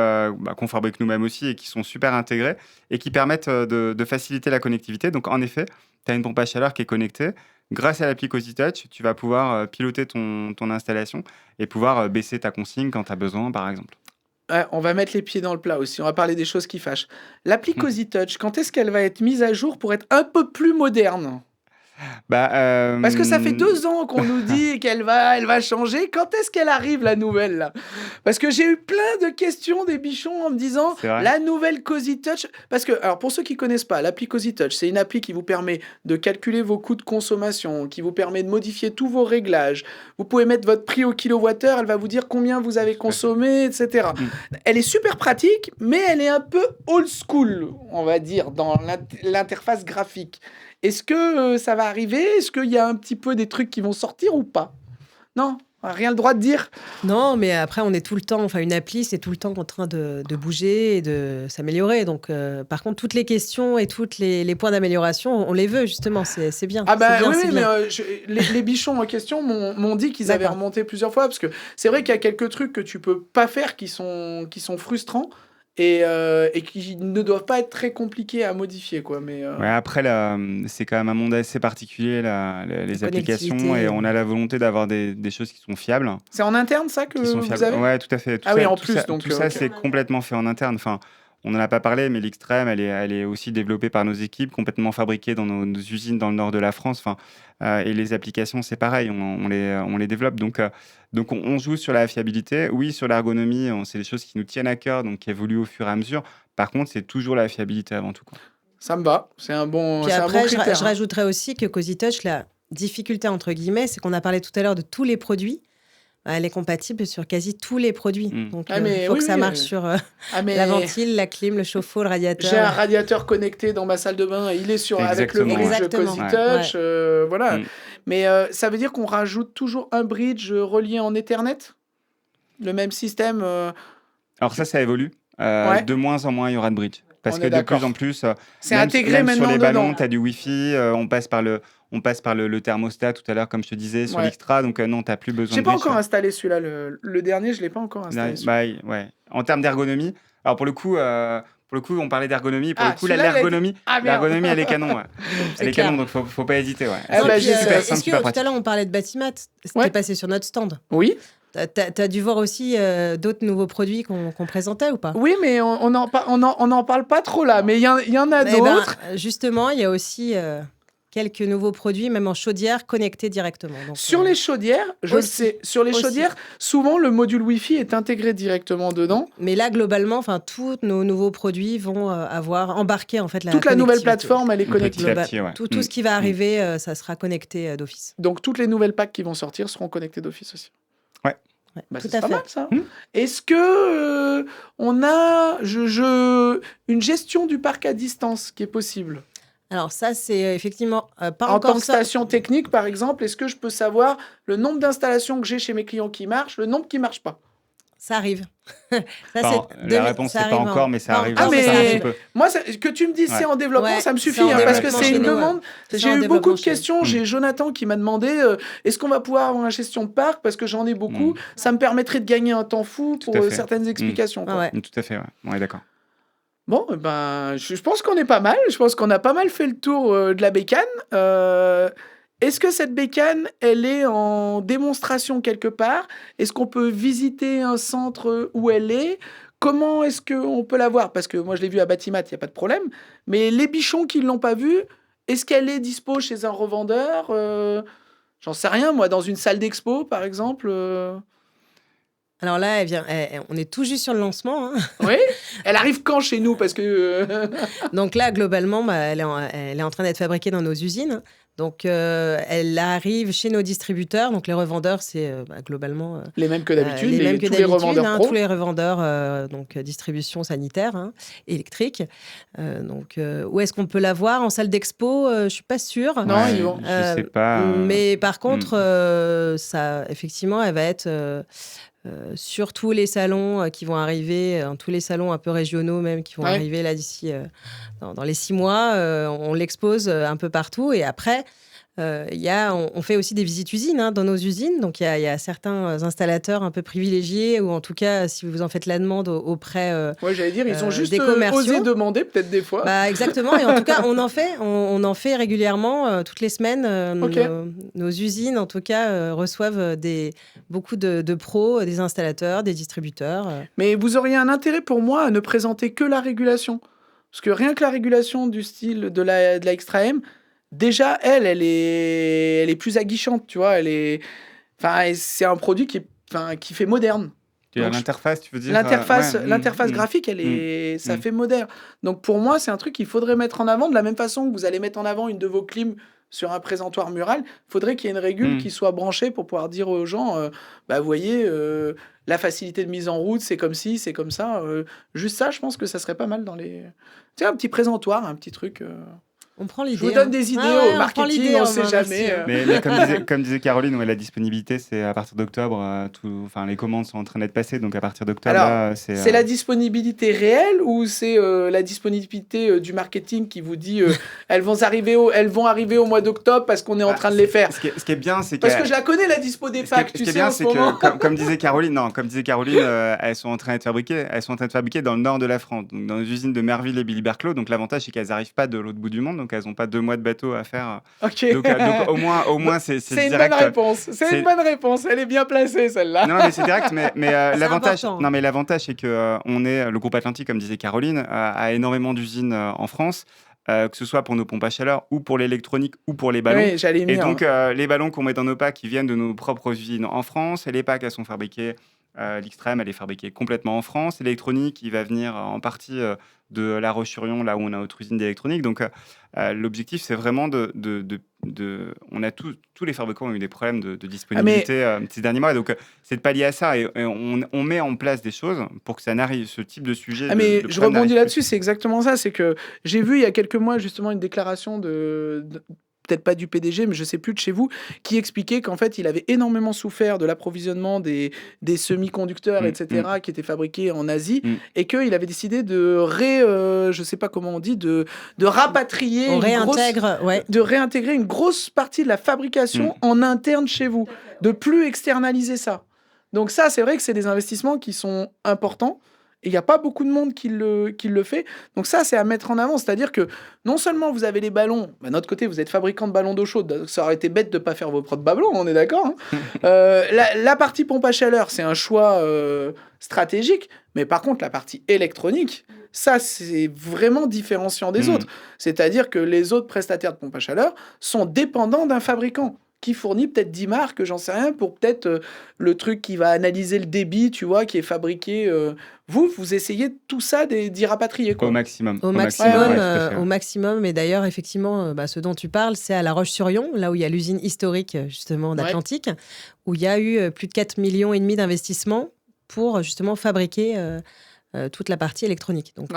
qu'on fabrique nous-mêmes aussi et qui sont super intégrés et qui permettent de faciliter la connectivité. Donc en effet, tu as une pompe à chaleur qui est connectée. Grâce à l'appli Cozy Touch, tu vas pouvoir piloter ton installation et pouvoir baisser ta consigne quand tu as besoin, par exemple. Ouais, on va mettre les pieds dans le plat aussi. On va parler des choses qui fâchent. L'appli Cozy Touch, quand est-ce qu'elle va être mise à jour pour être un peu plus moderne? Parce que ça fait 2 ans qu'on nous dit qu'elle va changer. Quand est-ce qu'elle arrive, la nouvelle, là? Parce que j'ai eu plein de questions des bichons en me disant C'est vrai. la nouvelle Cozy Touch. Parce que, alors pour ceux qui connaissent pas, l'appli Cozy Touch, c'est une appli qui vous permet de calculer vos coûts de consommation, qui vous permet de modifier tous vos réglages. Vous pouvez mettre votre prix au kilowattheure, elle va vous dire combien vous avez consommé, etc. Elle est super pratique, mais elle est un peu old school, on va dire, dans l'interface graphique. Est-ce que ça va arriver? Est-ce qu'il y a un petit peu des trucs qui vont sortir ou pas? Non, rien le droit de dire. Non, mais après, on est tout le temps, enfin, une appli, c'est tout le temps en train de bouger et de s'améliorer. Donc, par contre, toutes les questions et tous les points d'amélioration, on les veut, justement. C'est bien. Ah bah c'est bien, oui, c'est mais bien. les bichons en question m'ont dit qu'ils avaient D'accord. remonté plusieurs fois, parce que c'est vrai qu'il y a quelques trucs que tu peux pas faire qui sont frustrants et qui ne doivent pas être très compliqués à modifier, quoi. Mais Ouais, après, là, c'est quand même un monde assez particulier, là, les applications, connectivité. et on a la volonté d'avoir des choses qui sont fiables. c'est en interne ça que Qui sont vous fiables. avez? Ouais, tout à fait. Ah oui, en tout plus, ça, donc, tout ça ok. c'est complètement fait en interne. Enfin, on n'en a pas parlé, mais l'Xtreme, elle est aussi développée par nos équipes, complètement fabriquée dans nos usines dans le nord de la France. Enfin, et les applications, c'est pareil, on les développe. Donc on joue sur la fiabilité. Oui, sur l'ergonomie, c'est des choses qui nous tiennent à cœur, donc qui évoluent au fur et à mesure. Par contre, c'est toujours la fiabilité avant tout, quoi. Ça me va, c'est un bon, Puis c'est après, un bon je critère. rajouterais aussi que Cozy Touch, la difficulté, entre guillemets, c'est qu'on a parlé tout à l'heure de tous les produits. Elle est compatible sur quasi tous les produits. Donc, mais il faut oui, que ça oui, marche sur mais la ventile, la clim, le chauffe-eau, le radiateur. j'ai un radiateur connecté dans ma salle de bain, il est avec le Exactement, bridge Exactement. Cozy Ouais. Touch, voilà. Mm. Mais ça veut dire qu'on rajoute toujours un bridge relié en Ethernet? Le même système Alors ça évolue. Ouais. De moins en moins, il y aura de bridge. Parce On que est de plus d'accord. en plus, C'est même intégré sur maintenant les dedans. ballons, tu as du Wi-Fi, on passe par le thermostat tout à l'heure, comme je te disais, sur Ouais. l'Xtra. Donc non, tu n'as plus besoin J'ai de pas bridge. encore installé celui-là. Le dernier, je l'ai pas encore installé. celui-là. Ouais. En termes d'ergonomie, alors pour le coup, on parlait d'ergonomie. Pour Ah, le coup, là, celui-là, il a été- l'ergonomie, Ah, merde. elle est canon. Ouais. C'est Elle est clair. canon, donc faut pas hésiter. Ouais. Ah, Non, bah, puis, j'ai super simple, est-ce super que tout à pratique. l'heure, on parlait de Batimat, c'était Ouais. passé sur notre stand. Oui. T'as dû voir aussi d'autres nouveaux produits qu'on présentait ou pas? Oui, mais on en parle pas trop là. Mais il y en a Eh ben, d'autres. justement, il y a aussi quelques nouveaux produits, même en chaudière, connectés directement. Donc, Sur les chaudières, je le aussi. sais. Sur les Aussi. chaudières, souvent le module Wi-Fi est intégré directement dedans. Mais là, globalement, tous nos nouveaux produits vont avoir embarqué en fait Toute la nouvelle connectivité. plateforme, elle est Petit connectée. à petit, ouais. Tout ce qui va arriver, ça sera connecté d'office. Donc toutes les nouvelles packs qui vont sortir seront connectées d'office aussi. Ouais, Bah, tout c'est à pas fait. mal ça. Mm. Est-ce que on a une gestion du parc à distance qui est possible? Alors ça, c'est effectivement pas En encore tant que ça. station technique, par exemple, est-ce que je peux savoir le nombre d'installations que j'ai chez mes clients qui marchent, le nombre qui ne marchent pas? Ça arrive. Ça, Enfin, la réponse, c'est pas encore, mais ça arrive. Ah, mais- un petit peu. Moi, que tu me dises Ouais. c'est en développement, Ouais, ça me c'est suffit, en parce que développement c'est chez une nous, ouais. demande. C'est J'ai en eu beaucoup développement de chez nous. questions. J'ai Jonathan qui m'a demandé est-ce qu'on va pouvoir avoir une gestion de parc parce que j'en ai beaucoup. Mm. Ça me permettrait de gagner un temps fou Tout pour à fait. certaines explications. quoi. Ouais. Tout à fait, ouais. On est d'accord. Bon, ben, je pense qu'on est pas mal. Je pense qu'on a pas mal fait le tour de la bécane. Est-ce que cette bécane, elle est en démonstration quelque part? Est-ce qu'on peut visiter un centre où elle est? Comment est-ce qu'on peut la voir? Parce que moi, je l'ai vue à Batimat, il n'y a pas de problème. Mais les bichons qui ne l'ont pas vue, est-ce qu'elle est dispo chez un revendeur? J'en sais rien, moi, dans une salle d'expo, par exemple. Alors là, on est tout juste sur le lancement. Hein. Oui. Elle arrive quand chez nous? Parce que. Donc là, globalement, elle est en train d'être fabriquée dans nos usines. Donc, elle arrive chez nos distributeurs. Donc, les revendeurs, c'est globalement Les mêmes que d'habitude, les mêmes que tous les d'habitude. revendeurs pro. Tous les revendeurs, donc distribution sanitaire, électrique. Où est-ce qu'on peut la voir? En salle d'expo, je suis pas sûre. Non, ils vont. Je sais pas. Mais par contre, ça, effectivement, elle va être sur tous les salons qui vont arriver, tous les salons un peu régionaux même qui vont Ouais. arriver là d'ici dans les 6 mois. On l'expose un peu partout et après, on fait aussi des visites usines dans nos usines. Donc il y a certains installateurs un peu privilégiés ou en tout cas, si vous en faites la demande auprès Ouais, j'allais dire, ils ont juste des commerciaux. osé demander peut-être des fois. Bah, exactement. Et en tout cas, on en fait régulièrement toutes les semaines. Ok. Nos usines, en tout cas, reçoivent beaucoup de pros, des installateurs, des distributeurs. Mais vous auriez un intérêt pour moi à ne présenter que la régulation. Parce que rien que la régulation du style de la Extra-M, déjà, elle est plus aguichante, tu vois. Enfin, c'est un produit qui fait moderne. Donc, L'interface, tu veux dire L'interface graphique, ça fait moderne. Donc pour moi, c'est un truc qu'il faudrait mettre en avant. De la même façon que vous allez mettre en avant une de vos clims sur un présentoir mural, il faudrait qu'il y ait une régule qui soit branchée pour pouvoir dire aux gens, vous voyez, la facilité de mise en route, c'est comme ci, c'est comme ça. Juste ça, je pense que ça serait pas mal dans les... Tu sais, un petit présentoir, un petit truc... On prend l'idée. Je vous donne des idées au marketing, on ne sait jamais. Mais comme disait Caroline, la disponibilité, c'est à partir d'octobre. Les commandes sont en train d'être passées, donc à partir d'octobre, Alors, c'est la disponibilité réelle ou c'est la disponibilité du marketing qui vous dit elles vont arriver au mois d'octobre parce qu'on est en train de les faire? Ce qui est bien, c'est Parce que je la connais, la dispo des packs, tu sais, en ce moment. comme disait Caroline, elles sont en train d'être fabriquées dans le nord de la France, donc dans les usines de Merville et Billy Berclos. Donc l'avantage, c'est qu'elles n'arrivent pas de l'autre bout du monde. Donc donc elles n'ont pas 2 mois de bateau à faire. Ok. Donc au moins c'est C'est une direct. bonne réponse. C'est une bonne réponse. Elle est bien placée, celle-là. Non, mais c'est direct. Mais l'avantage, important. non, mais l'avantage, c'est que le groupe Atlantique, comme disait Caroline, a énormément d'usines en France, que ce soit pour nos pompes à chaleur ou pour l'électronique ou pour les ballons. Oui, j'allais y Et venir. donc, les ballons qu'on met dans nos packs, ils viennent de nos propres usines en France. Et les packs, elles sont fabriquées. L'Xtreme, elle est fabriquée complètement en France. L'électronique, il va venir en partie de La Roche-sur-Yon, là où on a notre usine d'électronique. Donc, l'objectif, c'est vraiment on a tous les fabricants ont eu des problèmes de disponibilité ces derniers mois. Donc, c'est de pallier à ça. Et on met en place des choses pour que ça n'arrive, ce type de sujet. Mais de je problème rebondis n'arrive là-dessus, c'est exactement ça. C'est que j'ai vu il y a quelques mois justement une déclaration peut-être pas du PDG, mais je sais plus de chez vous, qui expliquait qu'en fait, il avait énormément souffert de l'approvisionnement des semi-conducteurs, etc., qui étaient fabriqués en Asie, et qu'il avait décidé de je sais pas comment on dit, de rapatrier, de réintégrer une grosse partie de la fabrication en interne chez vous, de plus externaliser ça. Donc ça, c'est vrai que c'est des investissements qui sont importants. Et il n'y a pas beaucoup de monde qui le fait. Donc ça, c'est à mettre en avant. C'est-à-dire que non seulement vous avez les ballons, d'un autre côté, vous êtes fabricant de ballons d'eau chaude. Ça aurait été bête de ne pas faire vos propres ballons, on est d'accord, hein. La partie pompe à chaleur, c'est un choix stratégique. Mais par contre, la partie électronique, ça, c'est vraiment différenciant des autres. C'est-à-dire que les autres prestataires de pompe à chaleur sont dépendants d'un fabricant qui fournit peut-être 10 marques, j'en sais rien, pour peut-être le truc qui va analyser le débit, tu vois, qui est fabriqué. Vous essayez tout ça d'y rapatrier, quoi. Au maximum. Au maximum. Et d'ailleurs, effectivement, ce dont tu parles, c'est à La Roche-sur-Yon, là où il y a l'usine historique, justement, d'Atlantique, où il y a eu plus de 4,5 millions d'investissements pour, justement, fabriquer toute la partie électronique. Donc,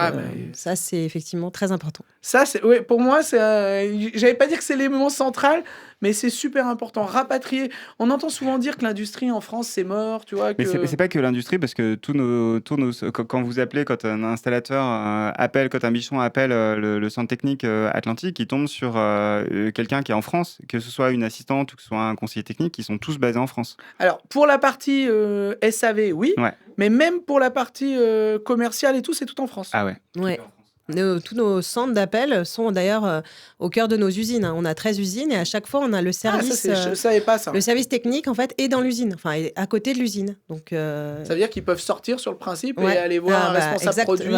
ça, c'est effectivement très important. Ça, pour moi, j'allais pas dire que c'est l'élément central, mais c'est super important. Rapatrier. On entend souvent dire que l'industrie en France, c'est mort, tu vois. Mais c'est pas que l'industrie, parce que quand vous appelez, quand un installateur appelle, quand un bichon appelle le centre technique Atlantique, il tombe sur quelqu'un qui est en France, que ce soit une assistante ou que ce soit un conseiller technique, ils sont tous basés en France. Alors, pour la partie SAV, oui, mais même pour la partie commerciale et tout, c'est tout en France. Ah ouais. Ouais. Tous nos centres d'appel sont d'ailleurs au cœur de nos usines. On a 13 usines et à chaque fois, on a le service. Je savais pas ça. Le service technique, en fait, est dans l'usine, enfin, est à côté de l'usine. Donc, ça veut dire qu'ils peuvent sortir sur le principe et aller voir un responsable produit.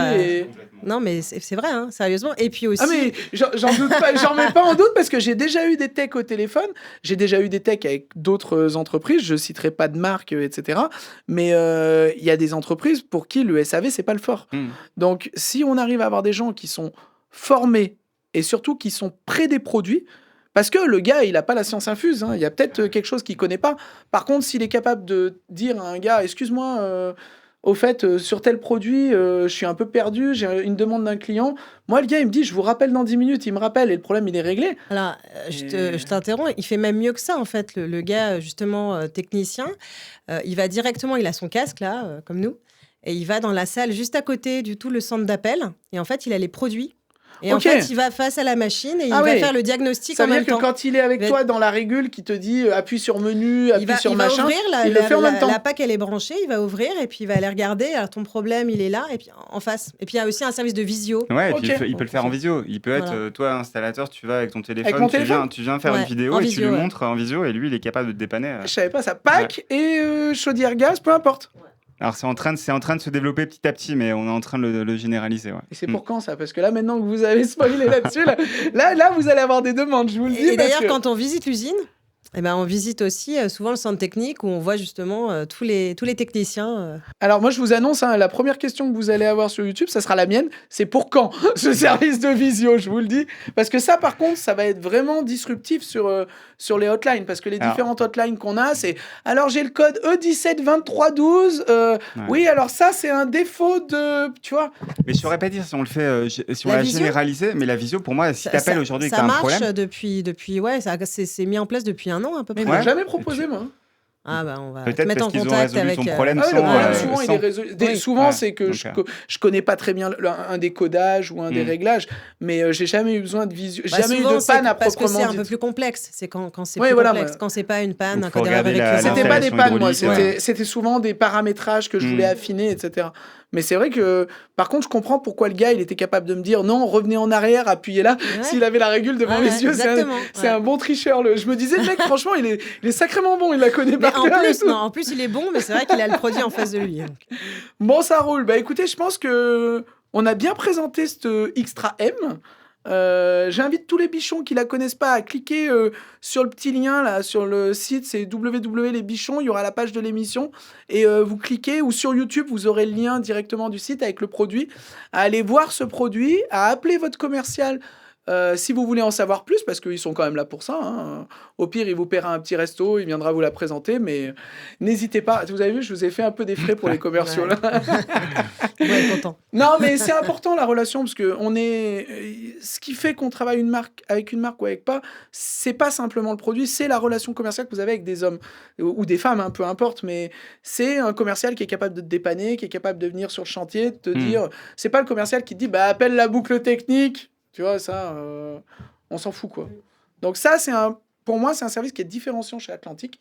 Non, mais c'est vrai, hein, sérieusement. Et puis aussi. Ah, mais j'en doute pas, j'en mets pas en doute parce que j'ai déjà eu des techs au téléphone. J'ai déjà eu des techs avec d'autres entreprises. Je citerai pas de marque, etc. Mais il y a des entreprises pour qui le SAV, c'est pas le fort. Donc, si on arrive à avoir des gens qui sont formés et surtout qui sont près des produits, parce que le gars, il n'a pas la science infuse, hein. Il y a peut-être quelque chose qu'il ne connaît pas. Par contre, s'il est capable de dire à un gars, excuse-moi, au fait, sur tel produit, je suis un peu perdu, j'ai une demande d'un client. Moi, le gars, il me dit, je vous rappelle dans 10 minutes. Il me rappelle et le problème, il est réglé. Alors, je t'interromps. Il fait même mieux que ça, en fait. Le gars, justement, technicien, il va directement, il a son casque, là, comme nous. Et il va dans la salle juste à côté du tout le centre d'appel. Et en fait, il a les produits. Et en fait, il va face à la machine et il va faire le diagnostic en même temps. Ça veut dire que quand il est avec toi dans la régule qui te dit appuie sur menu, appuie sur machin, il le fait en même temps. La PAC, elle est branchée, il va ouvrir et puis il va aller regarder. Alors, ton problème, il est là et puis en face. Et puis, il y a aussi un service de visio. Ouais, et puis il peut le faire en visio. Il peut être, toi, installateur, tu vas avec ton téléphone, tu viens faire une vidéo et tu lui montres en visio et lui, il est capable de te dépanner. Je savais pas ça. PAC et chaudière gaz, peu importe. Alors, c'est en train de se développer petit à petit, mais on est en train de le généraliser. Ouais. Et c'est pour quand, ça? Parce que là, maintenant que vous avez spoilé là-dessus, là, vous allez avoir des demandes, je vous le dis. Et d'ailleurs, quand on visite l'usine, on visite aussi souvent le centre technique où on voit justement tous les techniciens. Alors moi, je vous annonce, la première question que vous allez avoir sur YouTube, ça sera la mienne. C'est pour quand ce service de visio, je vous le dis. Parce que ça, par contre, ça va être vraiment disruptif sur les hotlines. Parce que les différentes hotlines qu'on a, c'est... Alors, j'ai le code E172312. Oui, alors ça, c'est un défaut de... Tu vois. Mais je ne saurais pas dire si on le fait, si on l'a généralisé. Mais la visio, pour moi, si tu appelles aujourd'hui et que tu as un problème... Ça marche depuis c'est mis en place depuis un an à peu près. Mais ils m'ont jamais proposé, moi. Ah on va peut-être te mettre en contact avec... ton problème le problème, souvent, il est résolu. Souvent, c'est que je connais pas très bien un décodage ou un des réglages, mais j'ai jamais eu besoin de visio. Jamais eu de panne à proprement parce que c'est un peu plus complexe. C'est quand c'est plus complexe. Quand c'est pas une panne, un codeur récurrent. C'était pas des pannes, moi. C'était souvent des paramétrages que je voulais affiner, etc. Mais c'est vrai que, par contre, je comprends pourquoi le gars, il était capable de me dire non, revenez en arrière, appuyez là, s'il avait la régule devant les yeux. C'est un bon tricheur. Je me disais, le mec, franchement, il est sacrément bon, il la connaît par cœur. En plus, il est bon, mais c'est vrai qu'il a le produit en face de lui. Donc. Bon, ça roule. Bah écoutez, je pense que on a bien présenté cette Xtra M. J'invite tous les bichons qui la connaissent pas à cliquer sur le petit lien là sur le site, c'est www.lesbichons, il y aura la page de l'émission et vous cliquez, ou sur YouTube vous aurez le lien directement du site avec le produit, à aller voir ce produit, à appeler votre commercial si vous voulez en savoir plus, parce qu'ils sont quand même là pour ça, hein. Au pire, il vous paiera un petit resto, il viendra vous la présenter, mais n'hésitez pas. Vous avez vu, je vous ai fait un peu des frais pour les commerciaux. Là. Ouais, content. Non, mais c'est important la relation, parce que ce qui fait qu'on travaille avec une marque ou avec pas, c'est pas simplement le produit, c'est la relation commerciale que vous avez avec des hommes ou des femmes, hein, peu importe, mais c'est un commercial qui est capable de te dépanner, qui est capable de venir sur le chantier, de te dire, c'est pas le commercial qui te dit, bah appelle la boucle technique. Tu vois, ça, on s'en fout, quoi. Donc ça, pour moi, c'est un service qui est différenciant chez Atlantic.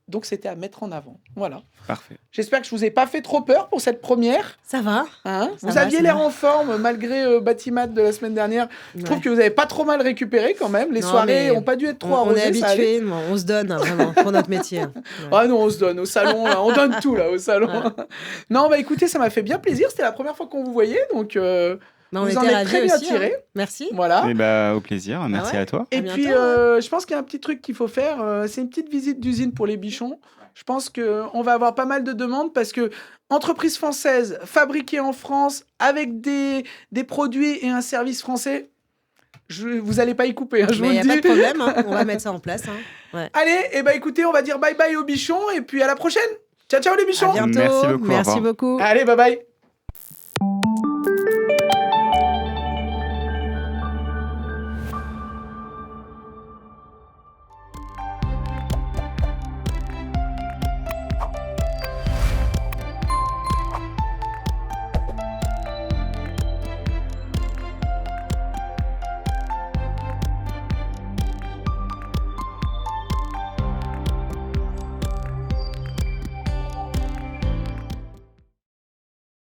Donc, c'était à mettre en avant. Voilà. Parfait. J'espère que je vous ai pas fait trop peur pour cette première. Ça va. Hein, vous aviez l'air en forme, malgré Batimat de la semaine dernière. Je trouve que vous avez pas trop mal récupéré, quand même. Les soirées n'ont pas dû être trop arrosées. On est habitués, on se donne, hein, vraiment, pour notre métier. Ouais. Ah non, on se donne au salon, là. On donne tout, là, au salon. Ouais. Non, bah écoutez, ça m'a fait bien plaisir. C'était la première fois qu'on vous voyait, donc... on vous en êtes très bien tiré. Hein. Merci. Voilà. Et bah, au plaisir. Merci à toi. Et puis, je pense qu'il y a un petit truc qu'il faut faire. C'est une petite visite d'usine pour les bichons. Je pense qu'on va avoir pas mal de demandes parce que entreprise française, fabriquée en France, avec des produits et un service français, vous n'allez pas y couper. Hein, je vous le dis. Il n'y a pas de problème. Hein. On va mettre ça en place. Hein. Ouais. Allez, et bah, écoutez, on va dire bye bye aux bichons et puis à la prochaine. Ciao, ciao les bichons. À bientôt. Merci beaucoup. Merci beaucoup. Allez, bye bye.